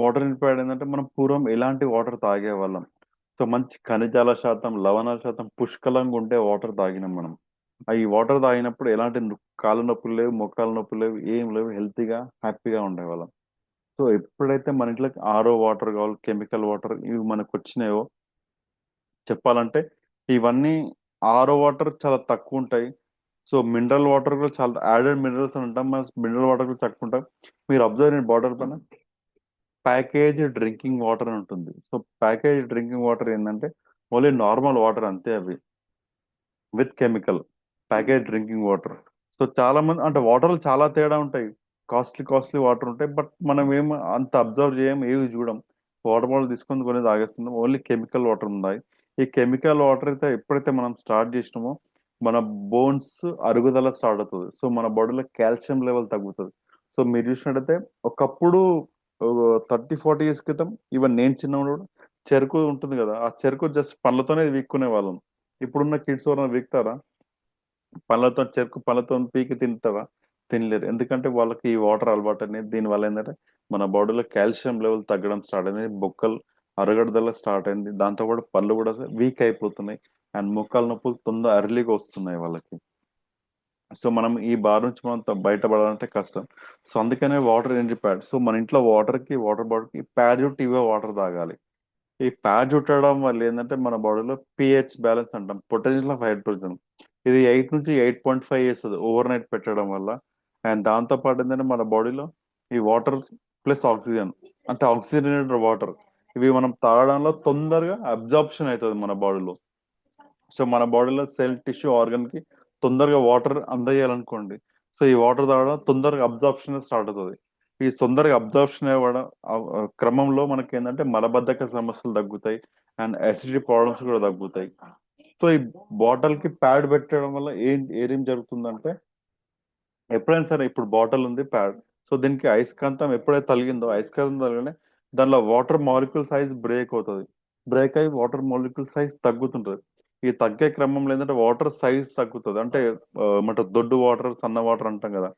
water energy pad ఏంటంటే మనం పూర్వం ఎలాంటి వాటర్ తాగే వాళ్ళం. సో మంచి ఖనిజాల శాతం, లవణాల శాతం పుష్కలంగా ఉంటే వాటర్ తాగినాం మనం. ఈ వాటర్ తాగినప్పుడు ఎలాంటి కాళ్ళ నొప్పులు లేవు, మొక్కల నొప్పులు లేవు, ఏం లేవు, హెల్తీగా హ్యాపీగా ఉండేవాళ్ళం. సో ఎప్పుడైతే మన ఇంట్లోకి ఆరో వాటర్ కావాలి, కెమికల్ వాటర్ ఇవి మనకు వచ్చినాయో, చెప్పాలంటే ఇవన్నీ ఆరో వాటర్ చాలా తక్కువ ఉంటాయి. సో మినరల్ వాటర్ కూడా చాలా యాడెడ్ మినరల్స్ అని ఉంటాం, మినరల్ వాటర్ కూడా తక్కువ ఉంటాయి. మీరు అబ్జర్వ్ చేయండి బాటిల్ పైన ప్యాకేజ్ డ్రింకింగ్ వాటర్ అని ఉంటుంది. సో ప్యాకేజ్ డ్రింకింగ్ వాటర్ ఏంటంటే ఓన్లీ నార్మల్ వాటర్ అంతే అవి, with chemical package drinking water. So చాలా మంది అంటే వాటర్లు చాలా తేడా ఉంటాయి, కాస్ట్లీ కాస్ట్లీ వాటర్ ఉంటాయి, బట్ మనం ఏం అంత అబ్జర్వ్ చేయం, ఏవి చూడం. వాటర్ బాటిల్ తీసుకొని కొని తాగేస్తున్నాం, ఓన్లీ కెమికల్ వాటర్ ఉన్నాయి. ఈ కెమికల్ వాటర్ అయితే ఎప్పుడైతే మనం స్టార్ట్ చేసినామో మన బోన్స్ అరుగుదల స్టార్ట్ అవుతుంది. సో మన బాడీలో కాల్షియం లెవెల్ తగ్గుతుంది. సో మీరు చూసినట్టయితే ఒకప్పుడు 30-40 ఇయర్స్ క్రితం, ఈవెన్ నేను చిన్నప్పుడు కూడా చెరుకు ఉంటుంది కదా, ఆ చెరుకు జస్ట్ పండ్లతోనే వీక్కునే వాళ్ళం. ఇప్పుడున్న కిడ్స్ ఎవరైనా వీక్తారా? పళ్ళతో చెరుకు పళ్ళతో పీకి తింటారా? తినలేరు. ఎందుకంటే వాళ్ళకి ఈ వాటర్ అలవాటు అనేది. దీని వల్ల ఏంటంటే మన బాడీలో కాల్షియం లెవెల్ తగ్గడం స్టార్ట్ అయింది, బొక్కలు అరగడదల స్టార్ట్ అయింది, దాంతో కూడా పళ్ళు కూడా వీక్ అయిపోతున్నాయి. అండ్ మొక్కల నొప్పులు తొందర అర్లీగా వస్తున్నాయి వాళ్ళకి. సో మనం ఈ బార్ నుంచి మనం బయటపడాలంటే కష్టం. సో అందుకనే వాటర్ ఎనర్జీ ప్యాడ్. సో మన ఇంట్లో వాటర్ కి, వాటర్ బాటిల్ కి ప్యాడ్ చుట్టి ఇవే వాటర్ తాగాలి. ఈ ప్యాడ్ చుట్టడం వల్ల ఏంటంటే మన బాడీలో పిహెచ్ బ్యాలెన్స్ అంటాం, పొటెన్షియల్ ఆఫ్ హైడ్రోజన్, ఇది 8 నుంచి 8.5 చేస్తుంది ఓవర్ నైట్ పెట్టడం వల్ల. అండ్ దాంతో పాటు ఏంటంటే మన బాడీలో ఈ వాటర్ ప్లస్ ఆక్సిజన్, అంటే ఆక్సిజనేటెడ్ వాటర్, ఇవి మనం తాగడంలో తొందరగా అబ్జార్ప్షన్ అవుతుంది మన బాడీలో. సో మన బాడీలో సెల్, టిష్యూ, ఆర్గన్ కి తొందరగా వాటర్ అందజేయాలనుకోండి. సో ఈ వాటర్ తాగడం తొందరగా అబ్జార్ప్షన్ స్టార్ట్ అవుతుంది. ఈ తొందరగా అబ్జార్ప్షన్ అవ్వడం క్రమంలో మనకి ఏంటంటే మలబద్ధక సమస్యలు తగ్గుతాయి అండ్ అసిడిటీ ప్రాబ్లమ్స్ కూడా తగ్గుతాయి. సో ఈ బాటిల్ కి ప్యాడ్ పెట్టడం వల్ల ఏం జరుగుతుందంటే, ఎప్పుడైనా సరే ఇప్పుడు బాటిల్ ఉంది ప్యాడ్, సో దీనికి అయస్కాంతం ఎప్పుడైతే తగిలిందో, అయస్కాంతం తగిలినే దానిలో వాటర్ మాలిక్యూల్ సైజ్ బ్రేక్ అవుతుంది. బ్రేక్ అయ్యి వాటర్ మాలిక్యూల్ సైజ్ తగ్గుతుంటది. ఈ తగ్గే క్రమంలో ఏంటంటే వాటర్ సైజ్ తగ్గుతుంది. అంటే ఏమంటారు, దొడ్డు వాటర్, సన్న వాటర్ అంటాం కదా.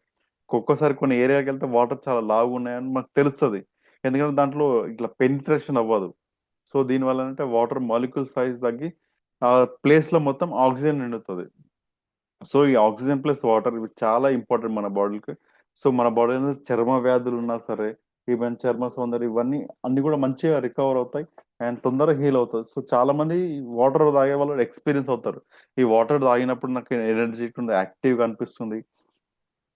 ఒక్కొక్కసారి కొన్ని ఏరియాకి వెళ్తే వాటర్ చాలా లావు ఉన్నాయని మనకు తెలుస్తుంది. ఎందుకంటే దాంట్లో ఇట్లా పెనిట్రేషన్ అవ్వదు. సో దీనివల్ల అంటే వాటర్ మాలిక్యూల్ సైజ్ తగ్గి ఆ ప్లేస్ లో మొత్తం ఆక్సిజన్ నిండుతుంది. సో ఈ ఆక్సిజన్ ప్లస్ వాటర్ ఇవి చాలా ఇంపార్టెంట్ మన బాడీకి. సో మన బాడీలో చర్మ వ్యాధులు ఉన్నా సరే, ఈవెన్ చర్మ సౌందర్యం, ఇవన్నీ అన్ని కూడా మంచిగా రికవర్ అవుతాయి అండ్ తొందరగా హీల్ అవుతుంది. సో చాలా మంది వాటర్ తాగే వాళ్ళు ఎక్స్పీరియన్స్ అవుతారు. ఈ వాటర్ తాగినప్పుడు నాకు ఎనర్జీ యాక్టివ్గా అనిపిస్తుంది,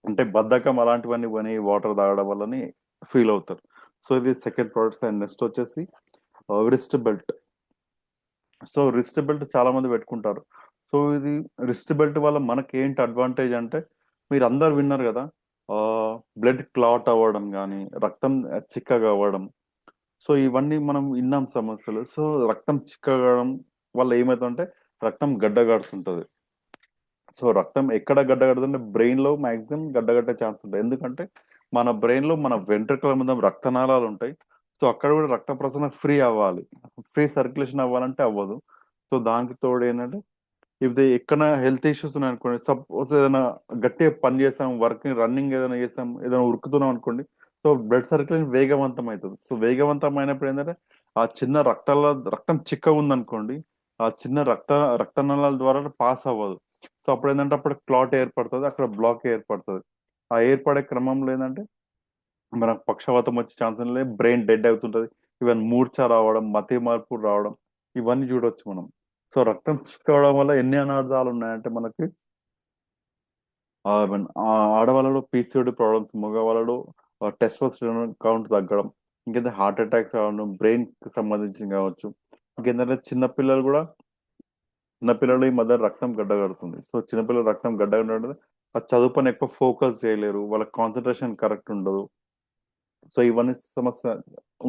అంటే బద్ధకం అలాంటివన్నీ పోయి వాటర్ తాగడం వల్లని ఫీల్ అవుతారు. సో ఇది సెకండ్ ప్రోడక్ట్స్. అండ్ నెక్స్ట్ వచ్చేసి wrist belt. So wrist belt చాలా మంది పెట్టుకుంటారు. సో ఇది రిస్ట్ బెల్ట్ వల్ల మనకి ఏంటి అడ్వాంటేజ్ అంటే, మీరు అందరు విన్నారు కదా, బ్లడ్ క్లాట్ అవ్వడం కానీ, రక్తం చిక్కగా అవ్వడం. సో ఇవన్నీ మనం విన్నాం సమస్యలు. సో రక్తం చిక్కగా అవ్వడం వల్ల ఏమవుతుందంటే రక్తం గడ్డగడుతుంటది. సో రక్తం ఎక్కడ గడ్డగడుతుంటే బ్రెయిన్ లో మాక్సిమం గడ్డగట్టే ఛాన్స్ ఉంటుంది. ఎందుకంటే మన బ్రెయిన్ లో మన వెంట్రుకల మీద రక్తనాళాలు ఉంటాయి. సో అక్కడ కూడా రక్త ప్రసరణ ఫ్రీ అవ్వాలి, ఫ్రీ సర్క్యులేషన్ అవ్వాలంటే అవ్వదు. సో దానికి తోడు ఏంటంటే, ఇది ఎక్కడ హెల్త్ ఇష్యూస్ ఉన్నాయి అనుకోండి, సపోజ్ ఏదైనా గట్టిగా పని చేసాం, వర్కింగ్ రన్నింగ్ ఏదైనా చేసాం, ఏదైనా ఉరుకుతున్నాం అనుకోండి, సో బ్లడ్ సర్క్యులేషన్ వేగవంతం అవుతుంది. సో వేగవంతం అయినప్పుడు ఏంటంటే ఆ చిన్న రక్తం చిక్కగా ఉందనుకోండి, ఆ చిన్న రక్తనాళాల ద్వారా పాస్ అవ్వదు. సో అప్పుడు ఏంటంటే అప్పుడు క్లాట్ ఏర్పడుతుంది, అక్కడ బ్లాక్ ఏర్పడుతుంది. ఆ ఏర్పడే క్రమంలో ఏంటంటే మనకు పక్షవాతం వచ్చే ఛాన్స్ లేదు, బ్రెయిన్ డెడ్ అవుతుంటది, ఈవెన్ మూర్ఛ రావడం, మతి మార్పు రావడం, ఇవన్నీ చూడొచ్చు మనం. సో రక్తం చిక్కవడం వల్ల ఎన్ని అనార్థాలు ఉన్నాయంటే మనకి, I mean, ఆడవాళ్ళలో పీసీఓడి ప్రాబ్లమ్స్, మగవాళ్ళలో టెస్టోస్టెరాన్ కౌంట్ తగ్గడం, ఇంకేంటే హార్ట్ అటాక్స్ రావడం, బ్రెయిన్ కి సంబంధించి కావచ్చు. ఇంకేంటంటే చిన్నపిల్లలు కూడా, చిన్నపిల్లలు ఈ మధ్య రక్తం గడ్డగడుతుంది. సో చిన్నపిల్లలు రక్తం గడ్డగడ్డ ఆ చదువు పని ఎక్కువ ఫోకస్ చేయలేరు, వాళ్ళ కాన్సన్ట్రేషన్ కరెక్ట్ ఉండదు. సో ఇవన్నీ సమస్య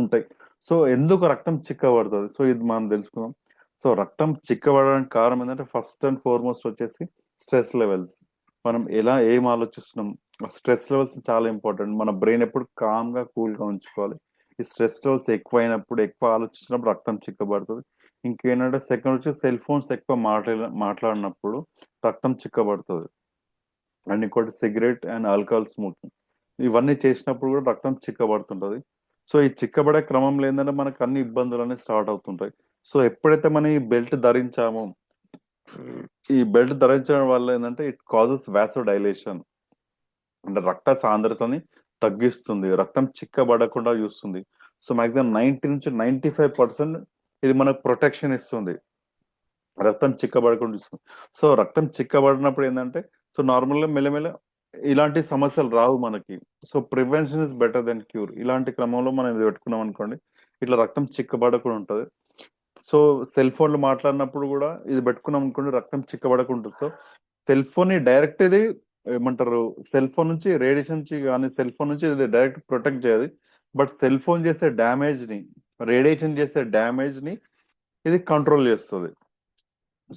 ఉంటాయి. సో ఎందుకు రక్తం చిక్కబడుతుంది, సో ఇది మనం తెలుసుకుందాం. సో రక్తం చిక్కబడడానికి కారణం ఏంటంటే ఫస్ట్ అండ్ ఫార్మోస్ట్ వచ్చేసి స్ట్రెస్ లెవెల్స్. మనం ఏం ఆలోచిస్తున్నాం, స్ట్రెస్ లెవెల్స్ చాలా ఇంపార్టెంట్. మన బ్రెయిన్ ఎప్పుడు కామ్ గా కూల్ గా ఉంచుకోవాలి. ఈ స్ట్రెస్ లెవెల్స్ ఎక్కువైనప్పుడు, ఎక్కువ ఆలోచించినప్పుడు రక్తం చిక్కబడుతుంది. ఇంకేంటంటే సెకండ్ వచ్చి సెల్ ఫోన్స్ ఎక్కువ మాట్లాడినప్పుడు రక్తం చిక్కబడుతుంది. అండ్ ఇంకోటి సిగరెట్ అండ్ ఆల్కహాల్ స్మోకింగ్, ఇవన్నీ చేసినప్పుడు కూడా రక్తం చిక్కబడుతుంటది. సో ఈ చిక్కబడే క్రమంలో ఏంటంటే మనకు అన్ని ఇబ్బందులు అనేవి స్టార్ట్ అవుతుంటాయి. సో ఎప్పుడైతే మనం ఈ బెల్ట్ ధరించామో, ఈ బెల్ట్ ధరించడం వల్ల ఏంటంటే ఇట్ కాజెస్ వాసో డైలేషన్, అంటే రక్త సాంద్రతని తగ్గిస్తుంది, రక్తం చిక్కబడకుండా చూస్తుంది. సో మాక్సిమం 90 నుంచి 95% ఇది మనకు ప్రొటెక్షన్ ఇస్తుంది, రక్తం చిక్కబడకుండా చూస్తుంది. సో రక్తం చిక్కబడినప్పుడు ఏంటంటే, సో నార్మల్గా మెల్లమెల్ల ఇలాంటి సమస్యలు రావు మనకి. So prevention is better than cure. ఇలాంటి క్రమంలో మనం ఇది పెట్టుకున్నాం అనుకోండి, ఇట్లా రక్తం చిక్కబడకుండా ఉంటుంది. సో సెల్ ఫోన్లు మాట్లాడినప్పుడు కూడా ఇది పెట్టుకున్నాం అనుకోండి, రక్తం చిక్కబడకుండా. సో సెల్ ఫోన్ ని డైరెక్ట్ ఇది ఏమంటారు, సెల్ ఫోన్ నుంచి రేడియేషన్ నుంచి కానీ సెల్ ఫోన్ నుంచి ఇది డైరెక్ట్ ప్రొటెక్ట్ చేయదు. బట్ సెల్ ఫోన్ చేసే డ్యామేజ్ ని, రేడియేషన్ చేసే డ్యామేజ్ ని ఇది కంట్రోల్ చేస్తుంది.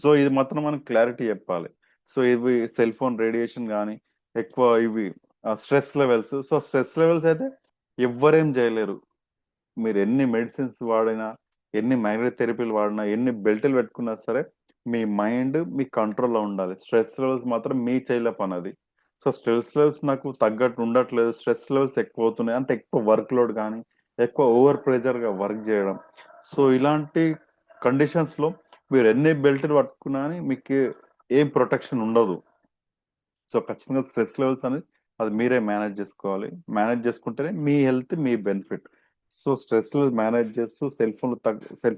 సో ఇది మాత్రం మనం క్లారిటీ చెప్పాలి. సో ఇవి సెల్ ఫోన్ రేడియేషన్ కానీ, ఎక్కువ ఇవి stress levels. So stress levels అయితే ఎవ్వరేం చేయలేరు. మీరు ఎన్ని మెడిసిన్స్ వాడినా, ఎన్ని మ్యాగ్నెట్ థెరపీలు వాడినా, ఎన్ని బెల్టులు పెట్టుకున్నా సరే మీ మైండ్ మీ కంట్రోల్లో ఉండాలి. స్ట్రెస్ లెవెల్స్ మాత్రం మీ చేయలే పని అది. సో స్ట్రెస్ లెవెల్స్ నాకు తగ్గట్టు ఉండట్లేదు, స్ట్రెస్ లెవెల్స్ ఎక్కువ అవుతున్నాయి అంటే ఎక్కువ వర్క్ లోడ్ కానీ, ఎక్కువ ఓవర్ ప్రెజర్గా వర్క్ చేయడం. సో ఇలాంటి కండిషన్స్లో మీరు ఎన్ని బెల్టులు పట్టుకున్నా కానీ మీకు ఏం ప్రొటెక్షన్ ఉండదు. సో ఖచ్చితంగా స్ట్రెస్ లెవెల్స్ అనేది అది మీరే మేనేజ్ చేసుకోవాలి. మేనేజ్ చేసుకుంటేనే మీ హెల్త్ మీ బెనిఫిట్. సో స్ట్రెస్ మేనేజ్ చేస్తూ సెల్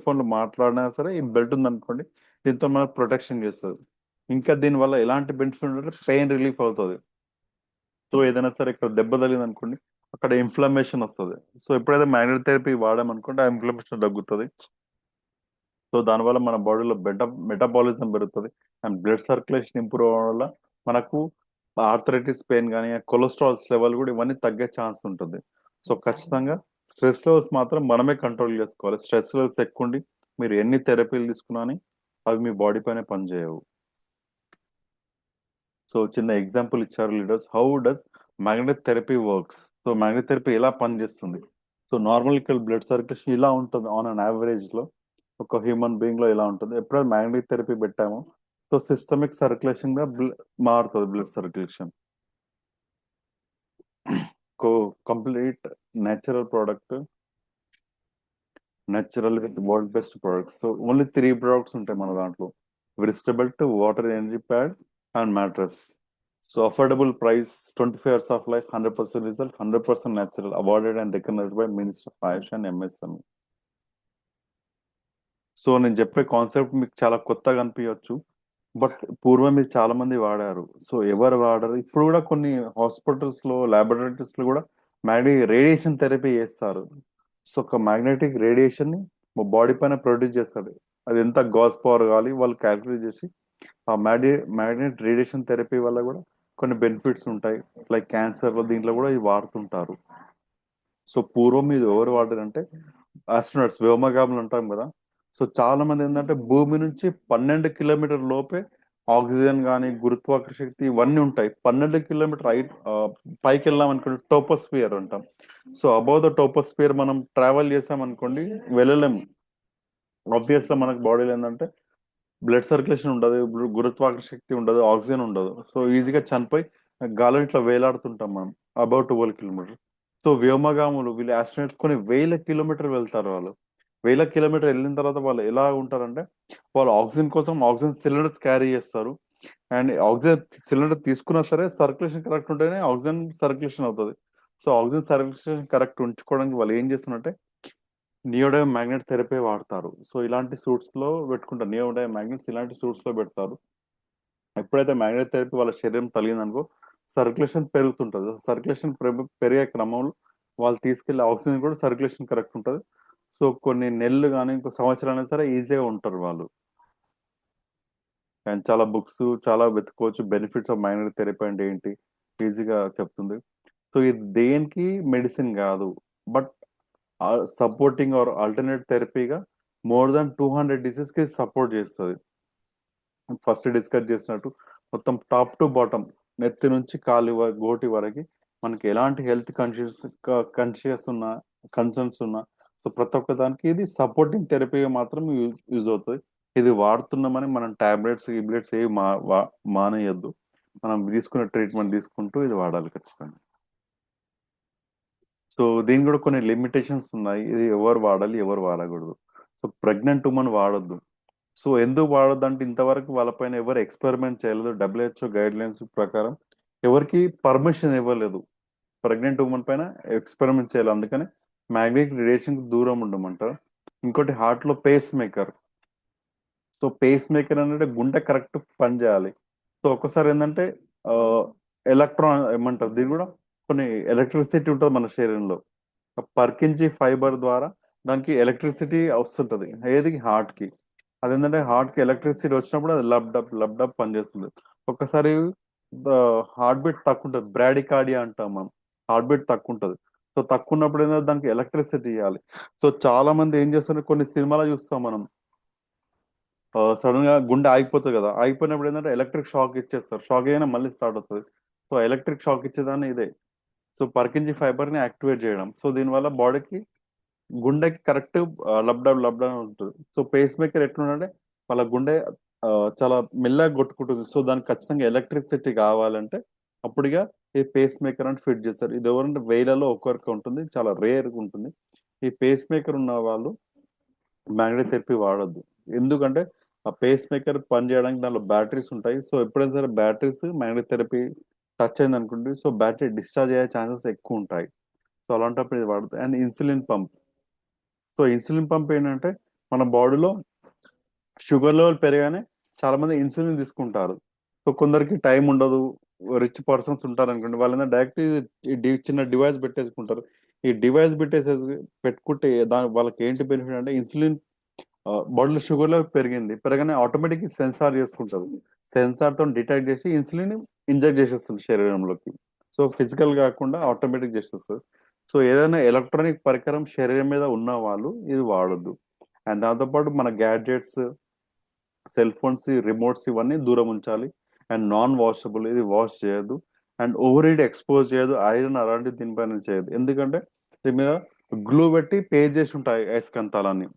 ఫోన్లు మాట్లాడినా సరే ఈ బెల్ట్ ఉందనుకోండి, దీంతో మనకు ప్రొటెక్షన్ చేస్తుంది. ఇంకా దీనివల్ల ఎలాంటి బెనిఫిట్ ఉంటే పెయిన్ రిలీఫ్ అవుతుంది. సో ఏదైనా సరే ఇక్కడ దెబ్బ తగిలింది అనుకోండి, అక్కడ ఇన్ఫ్లమేషన్ వస్తుంది. సో ఎప్పుడైతే మ్యాగ్నెట్ థెరపీ వాడామనుకోండి, ఆ ఇన్ఫ్లమేషన్ తగ్గుతుంది. సో దానివల్ల మన బాడీలో మెటబాలిజం పెరుగుతుంది. అండ్ బ్లడ్ సర్క్యులేషన్ ఇంప్రూవ్ అవ్వడం వల్ల మనకు ఆర్థరైటిస్ పెయిన్ కానీ, కొలెస్ట్రాల్స్ లెవెల్ కూడా ఇవన్నీ తగ్గే ఛాన్స్ ఉంటుంది. సో ఖచ్చితంగా స్ట్రెస్ లెవెల్స్ మాత్రం మనమే కంట్రోల్ చేసుకోవాలి. స్ట్రెస్ లెవెల్స్ ఎక్కువ ఉండి మీరు ఎన్ని థెరపీలు తీసుకున్నా అని అవి మీ బాడీ పైన పనిచేయవు. సో చిన్న ఎగ్జాంపుల్ ఇచ్చారు leaders, how does magnet therapy works. So magnet therapy ఎలా పనిచేస్తుంది. సో నార్మల్ ఇక్కడ బ్లడ్ సర్క్యులేషన్ ఇలా ఉంటుంది ఆన్ అన్ యావరేజ్ లో, ఒక హ్యూమన్ బీయింగ్ లో ఇలా ఉంటుంది. ఎప్పుడైతే మ్యాగ్నెటిక్ థెరపీ పెట్టామో, సో సిస్టమిక్ సర్క్యులేషన్ గా మారుతుంది blood circulation. Complete natural product, natural with world best products. So only 3 products ఉంటాయి మన దాంట్లో: vegetable to water energy pad and mattress. So affordable price, 25 years of life, 100% result, 100% natural, awarded and recognised by minister of Ayush and MSME. So నేను చెప్పే concept మీకు చాలా కొత్తగా అనిపించవచ్చు, but పూర్వం మీరు చాలా మంది వాడారు. సో ఎవరు వాడరు, ఇప్పుడు కూడా కొన్ని హాస్పిటల్స్ లో, లాబొరేటరీస్ లో కూడా రేడియేషన్ థెరపీ చేస్తారు. సో ఒక మ్యాగ్నెటిక్ రేడియేషన్ ని మా బాడీ పైన ప్రొడ్యూస్ చేస్తాడు. అది ఎంత గాస్ పవర్ కావాలి వాళ్ళు క్యాల్కులేట్ చేసి, ఆ మ్యాగ్నెట్ రేడియేషన్ థెరపీ వల్ల కూడా కొన్ని బెనిఫిట్స్ ఉంటాయి. లైక్ క్యాన్సర్ లో దీంట్లో కూడా ఇది వాడుతుంటారు. సో పూర్వం ఇది ఎవరు వాడారంటే ఆస్ట్రోనట్స్, వ్యోమగాములు అంటాం కదా. సో చాలా మంది ఏంటంటే భూమి నుంచి 12 కిలోమీటర్ లోపే ఆక్సిజన్ కానీ, గురుత్వాకర్షణ శక్తి ఇవన్నీ ఉంటాయి. 12 కిలోమీటర్ పైకి వెళ్ళాం అనుకోండి, టోపోస్ఫియర్ అంటాం. సో అబౌవ్ ద టోపోస్ఫియర్ మనం ట్రావెల్ చేసాం అనుకోండి, వెళ్ళలేము. ఆబ్వియస్ గా మనకు బాడీలో ఏంటంటే బ్లడ్ సర్క్యులేషన్ ఉండదు, గురుత్వాకర్షణ శక్తి ఉండదు, ఆక్సిజన్ ఉండదు. సో ఈజీగా చనిపోయి గాల్లో ఇట్లా వేలాడుతుంటాం మనం అబౌట్ 12 కిలోమీటర్. సో వ్యోమగాములు వీళ్ళు ఆస్ట్రోనట్స్ కొన్ని వేల కిలోమీటర్ వెళ్తారు. వాళ్ళు వేల కిలోమీటర్ వెళ్ళిన తర్వాత వాళ్ళు ఎలా ఉంటారంటే, వాళ్ళు ఆక్సిజన్ కోసం ఆక్సిజన్ సిలిండర్స్ క్యారీ చేస్తారు. అండ్ ఆక్సిజన్ సిలిండర్ తీసుకున్నా సరే సర్క్యులేషన్ కరెక్ట్ ఉంటేనే ఆక్సిజన్ సర్క్యులేషన్ అవుతుంది. సో ఆక్సిజన్ సర్క్యులేషన్ కరెక్ట్ ఉంచుకోవడానికి వాళ్ళు ఏం చేస్తున్నట్టే నియోడై మ్యాగ్నెట్ థెరపీ వాడతారు. సో ఇలాంటి సూట్స్ లో పెట్టుకుంటారు, నియోడై మ్యాగ్నెట్స్ ఇలాంటి సూట్స్ లో పెడతారు. ఎప్పుడైతే మ్యాగ్నెట్ థెరపీ వాళ్ళ శరీరం తగిలిందనుకో, సర్క్యులేషన్ పెరుగుతుంటది. సర్క్యులేషన్ పెరిగే క్రమంలో వాళ్ళు తీసుకెళ్లే ఆక్సిజన్ కూడా సర్క్యులేషన్ కరెక్ట్ ఉంటుంది. సో కొన్ని నెలలు కానీ ఇంకో సంవత్సరం అయినా సరే ఈజీగా ఉంటారు వాళ్ళు. అండ్ చాలా బుక్స్ చాలా వెతుకోవచ్చు, బెనిఫిట్స్ ఆఫ్ మ్యాగ్నెట్ థెరపీ అంటే ఏంటి ఈజీగా చెప్తుంది. సో ఇది దేనికి మెడిసిన్ కాదు, బట్ సపోర్టింగ్ ఆర్ ఆల్టర్నేట్ థెరపీగా మోర్ దాన్ 200 డిసీజ్ కి సపోర్ట్ చేస్తుంది. ఫస్ట్ డిస్కస్ చేసినట్టు మొత్తం టాప్ టు బాటమ్, నెత్తి నుంచి గోటి వరకు మనకి ఎలాంటి హెల్త్ కాన్షియస్ ఉన్నా, కన్సర్న్స్ ఉన్నా, సో ప్రతి ఒక్క దానికి ఇది సపోర్టింగ్ థెరపీగా మాత్రం యూజ్ అవుతుంది. ఇది వాడుతున్నామని మనం టాబ్లెట్స్ గిబ్లెట్స్ ఏవి మానేయొద్దు. మనం తీసుకునే ట్రీట్మెంట్ తీసుకుంటూ ఇది వాడాలి ఖచ్చితంగా. సో దీనికి కూడా కొన్ని లిమిటేషన్స్ ఉన్నాయి. ఇది ఎవరు వాడాలి, ఎవరు వాడకూడదు. సో ప్రెగ్నెంట్ ఉమెన్ వాడొద్దు. సో ఎందుకు వాడొద్దు అంటే ఇంతవరకు వాళ్ళపైన ఎవరు ఎక్స్పెరిమెంట్ చేయలేదు. డబ్ల్యూహెచ్ఓ గైడ్ లైన్స్ ప్రకారం ఎవరికి పర్మిషన్ ఇవ్వలేదు ప్రెగ్నెంట్ ఉమెన్ పైన ఎక్స్పెరిమెంట్ చేయాలి. అందుకని మ్యాగ్నెటిక్ రేడియేషన్ దూరం ఉండమంటారు. ఇంకోటి హార్ట్ లో pacemaker. So pacemaker అంటే గుండె కరెక్ట్ పని చేయాలి. సో ఒక్కసారి ఏంటంటే ఎలక్ట్రాన్ ఏమంటారు దీన్ని కూడా, కొన్ని ఎలక్ట్రిసిటీ ఉంటుంది మన శరీరంలో. పర్కించి ఫైబర్ ద్వారా దానికి ఎలక్ట్రిసిటీ వస్తుంటది ఏది హార్ట్ కి. అదేంటంటే హార్ట్ కి ఎలక్ట్రిసిటీ వచ్చినప్పుడు అది లబ్డప్ పనిచేస్తుంది. ఒక్కసారి హార్ట్ బీట్ తక్కువ ఉంటుంది, బ్రాడికార్డియా అంటాం మనం. హార్ట్ బీట్ తక్కువ ఉంటుంది. సో తక్కువ ఉన్నప్పుడు ఏంటంటే దానికి ఎలక్ట్రిసిటీ ఇవ్వాలి. సో చాలా మంది ఏం చేస్తారు, కొన్ని సినిమాలో చూస్తాం మనం, సడన్ గా గుండె ఆగిపోతుంది కదా, ఆగిపోయినప్పుడు ఏంటంటే ఎలక్ట్రిక్ షాక్ ఇచ్చేస్తారు. షాక్ అయినా మళ్ళీ స్టార్ట్ అవుతుంది. సో ఎలక్ట్రిక్ షాక్ ఇచ్చేదాన్ని ఇదే. సో పర్కించి ఫైబర్ ని యాక్టివేట్ చేయడం. సో దీనివల్ల బాడీకి, గుండెకి కరెక్ట్ లబ్డా ఉంటుంది. సో పేస్ మేకర్ ఎట్లుందంటే వాళ్ళ గుండె ఆ, చాలా మెల్లగా కొట్టుకుంటుంది. సో దానికి ఖచ్చితంగా ఎలక్ట్రిసిటీ కావాలంటే అప్పుడుగా ఈ పేస్ మేకర్ అంటే ఫిట్ చేస్తారు. ఇది ఎవరంటే వేలలో ఒక్కరికి ఉంటుంది, చాలా రేర్ గా ఉంటుంది. ఈ పేస్ మేకర్ ఉన్న వాళ్ళు మ్యాగ్నెటిక్ థెరపీ వాడొద్దు. ఎందుకంటే ఆ పేస్ మేకర్ పని చేయడానికి దానిలో బ్యాటరీస్ ఉంటాయి. సో ఎప్పుడైనా సరే బ్యాటరీస్ మ్యాగ్నెటిక్ థెరపీ టచ్ అయింది అనుకోండి, సో బ్యాటరీ డిశ్చార్జ్ అయ్యే ఛాన్సెస్ ఎక్కువ ఉంటాయి. సో అలాంటప్పుడు ఇది వాడుతుంది. And insulin pump. So insulin pump ఏంటంటే మన బాడీలో షుగర్ లెవెల్ పెరగానే చాలా మంది ఇన్సులిన్ తీసుకుంటారు. సో కొందరికి టైం ఉండదు, రిచ్ పర్సన్స్ ఉంటారు అనుకోండి, వాళ్ళ డైరెక్ట్ చిన్న డివైస్ పెట్టేసుకుంటారు. ఈ డివైస్ పెట్టుకుంటే దాని వాళ్ళకి ఏంటి బెనిఫిట్ అంటే ఇన్సులిన్ బాడీలో షుగర్ లెవెల్ పెరగానే ఆటోమేటిక్ సెన్సార్ చేసుకుంటారు. సెన్సార్ తో డిటెక్ట్ చేసి ఇన్సులిన్ ఇంజెక్ట్ చేసేస్తుంది శరీరంలోకి. సో ఫిజికల్ కాకుండా ఆటోమేటిక్ చేసేస్తుంది. సో ఏదైనా ఎలక్ట్రానిక్ పరికరం శరీరం మీద ఉన్న వాళ్ళు ఇది వాడొద్దు. అండ్ దాంతోపాటు మన గ్యాడ్జెట్స్, సెల్ ఫోన్స్, రిమోట్స్ ఇవన్నీ దూరం ఉంచాలి. అండ్ నాన్ వాషబుల్, ఇది వాష్ చేయదు. అండ్ ఓవర్ హీట్ ఎక్స్పోజ్ చేయదు. ఐరన్ అలాంటివి దీనిపైన చేయదు. ఎందుకంటే దీని మీద గ్లూ పెట్టి పే చేసి ఉంటాయి అయస్కాంతాలన్నీ.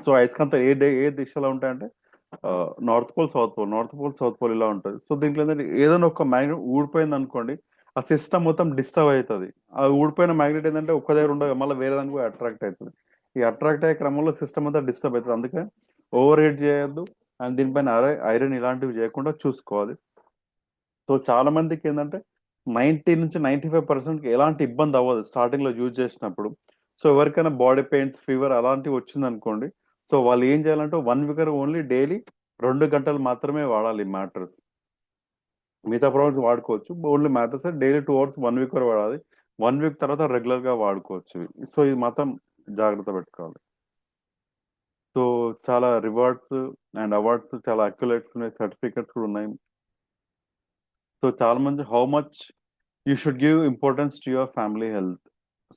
సో అయస్కాంతం ఏ దిశలో ఉంటాయంటే north pole south pole, north pole south pole ఇలా ఉంటుంది. సో దీంట్లో ఏంటంటే ఏదైనా ఒక మ్యాగ్నెట్ ఊడిపోయింది అనుకోండి, ఆ సిస్టమ్ మొత్తం డిస్టర్బ్ అవుతుంది. ఆ ఊడిపోయిన మ్యాగ్నెట్ ఏంటంటే ఒక్క దగ్గర ఉండదు, మళ్ళీ వేరే దానికి అట్రాక్ట్ అవుతుంది. ఈ అట్రాక్ట్ అయ్యే క్రమంలో సిస్టమ్ అంతా డిస్టర్బ్ అవుతుంది. అందుకే ఓవర్ హీట్ చేయొద్దు. అండ్ దీనిపైన ఐరన్ ఇలాంటివి చేయకుండా చూసుకోవాలి. సో చాలా మందికి ఏంటంటే 90 నుంచి 95% ఎలాంటి ఇబ్బంది అవ్వదు స్టార్టింగ్ లో యూజ్ చేసినప్పుడు. సో ఎవరికైనా బాడీ పెయిన్స్, ఫీవర్ అలాంటివి వచ్చింది అనుకోండి, సో వాళ్ళు ఏం చేయాలంటే 1 వీక్ ఓన్లీ డైలీ 2 గంటలు మాత్రమే వాడాలి మ్యాట్రస్. మిగతా ప్రోడక్ట్స్ వాడుకోవచ్చు, only mattress daily 2 hours 1 week వరకు వాడాలి. 1 వీక్ తర్వాత రెగ్యులర్ గా వాడుకోవచ్చు ఇవి. సో ఇది మాత్రం జాగ్రత్త పెట్టుకోవాలి. సో చాలా రివార్డ్స్ అండ్ అవార్డ్స్, చాలా అక్యులేట్స్ ఉన్నాయి, సర్టిఫికెట్స్ కూడా ఉన్నాయి. సో చాలా మంది how much you should give importance to your family health.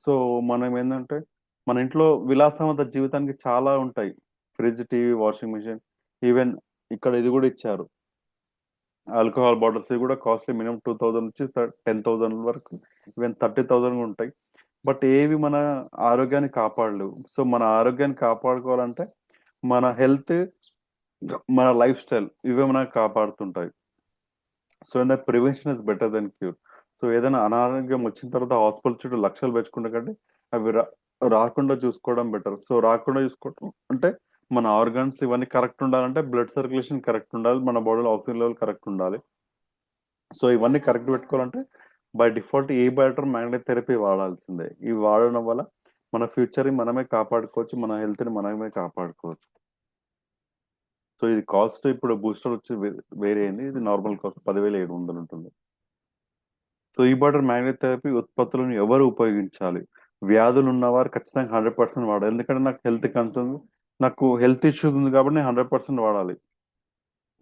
So మనం ఏంటంటే మన ఇంట్లో విలాసవంత జీవితానికి చాలా ఉంటాయి. Fridge, TV, washing machine, even ఇక్కడ ఇది కూడా ఇచ్చారు, ఆల్కహాల్ బాటిల్స్. ఇవి కూడా కాస్ట్లీ, మినిమం 2000 నుంచి 10,000 వరకు, ఈవెన్ 30,000 ఉంటాయి. బట్ ఏవి మన ఆరోగ్యాన్ని కాపాడలేవు. సో మన ఆరోగ్యాన్ని కాపాడుకోవాలంటే మన హెల్త్, మన లైఫ్ స్టైల్ ఇవే మనకు కాపాడుతుంటాయి. So in the prevention is better than cure. So ఏదైనా అనారోగ్యం వచ్చిన తర్వాత హాస్పిటల్ చుట్టూ లక్షలు పెంచుకుంటే కంటే అవి రాకుండా చూసుకోవడం బెటర్. సో రాకుండా చూసుకోవడం అంటే మన ఆర్గన్స్ ఇవన్నీ కరెక్ట్ ఉండాలంటే బ్లడ్ సర్క్యులేషన్ కరెక్ట్ ఉండాలి, మన బాడీలో ఆక్సిజన్ లెవెల్ కరెక్ట్ ఉండాలి. సో ఇవన్నీ కరెక్ట్ పెట్టుకోవాలంటే by default A better magnetic therapy వాడాల్సిందే. ఇవి వాడడం వల్ల మన ఫ్యూచర్ ని మనమే కాపాడుకోవచ్చు, మన హెల్త్ ని మనమే కాపాడుకోవచ్చు. సో ఇది కాస్ట్ ఇప్పుడు బూస్టర్ వచ్చి వేరే అయింది. ఇది నార్మల్ కాస్ట్ 10,700 ఉంటుంది. సో ఈ బార్డర్ మ్యాగ్నెట్ థెరపీ ఉత్పత్తులను ఎవరు ఉపయోగించాలి? వ్యాధులు ఉన్నవారు ఖచ్చితంగా 100% వాడాలి. ఎందుకంటే నాకు హెల్త్ కన్సర్న్, నాకు హెల్త్ ఇష్యూస్ ఉంది కాబట్టి నేను 100% వాడాలి.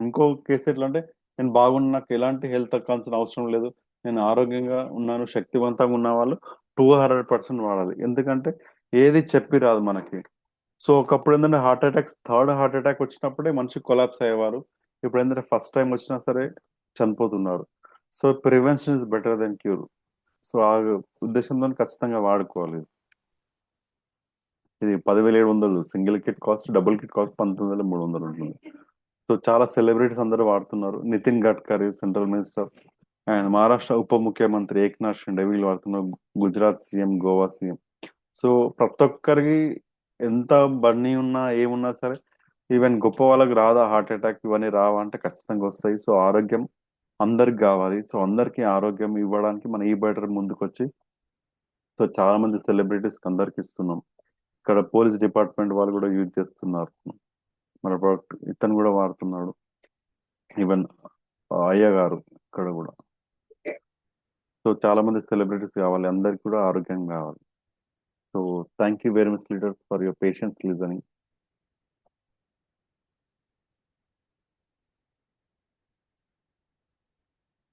ఇంకో కేసు ఎట్లా అంటే నేను బాగున్నా, నాకు ఎలాంటి హెల్త్ కన్సర్న్ అవసరం లేదు, నేను ఆరోగ్యంగా ఉన్నాను, శక్తివంతంగా ఉన్న వాళ్ళు 200% వాడాలి. ఎందుకంటే ఏది చెప్పి రాదు మనకి. సో ఒకప్పుడు ఏంటంటే heart attacks, third heart attack వచ్చినప్పుడే మనిషి కొలాప్స్ అయ్యేవారు. ఇప్పుడు ఏంటంటే ఫస్ట్ టైం వచ్చినా సరే చనిపోతున్నారు. So prevention is better than cure. So ఆ ఉద్దేశంతో ఖచ్చితంగా వాడుకోవాలి. ఇది 10,700 single kit cost, double kit cost 19,300 ఉంటుంది. సో చాలా సెలబ్రిటీస్ అందరూ వాడుతున్నారు. Nitin Gadkari central minister, and Maharashtra ఉప ముఖ్యమంత్రి ఏక్నాథ్ షిండే వీళ్ళు వాడుతున్నారు. Gujarat CM, Goa CM. So ప్రతి ఒక్కరికి ఎంత బన్నీ ఉన్నా ఏమున్నా సరే, ఈవెన్ గొప్ప వాళ్ళకి రాదా హార్ట్ అటాక్ ఇవన్నీ రావా అంటే ఖచ్చితంగా వస్తాయి. సో ఆరోగ్యం అందరికి కావాలి. సో అందరికి ఆరోగ్యం ఇవ్వడానికి మన ఈ బెటర్ ముందుకు వచ్చి, సో చాలా మంది సెలబ్రిటీస్ అందరికి ఇస్తున్నాం. ఇక్కడ పోలీస్ డిపార్ట్మెంట్ వాళ్ళు కూడా యూజ్ చేస్తున్నారు మన ప్రోడక్ట్. ఇతను కూడా వాడుతున్నాడు. ఈవెన్ అయ్య గారు ఇక్కడ కూడా. సో చాలా మంది సెలబ్రిటీస్ కావాలి, అందరికి కూడా ఆరోగ్యం కావాలి. So thank you very much leader for your patience listening.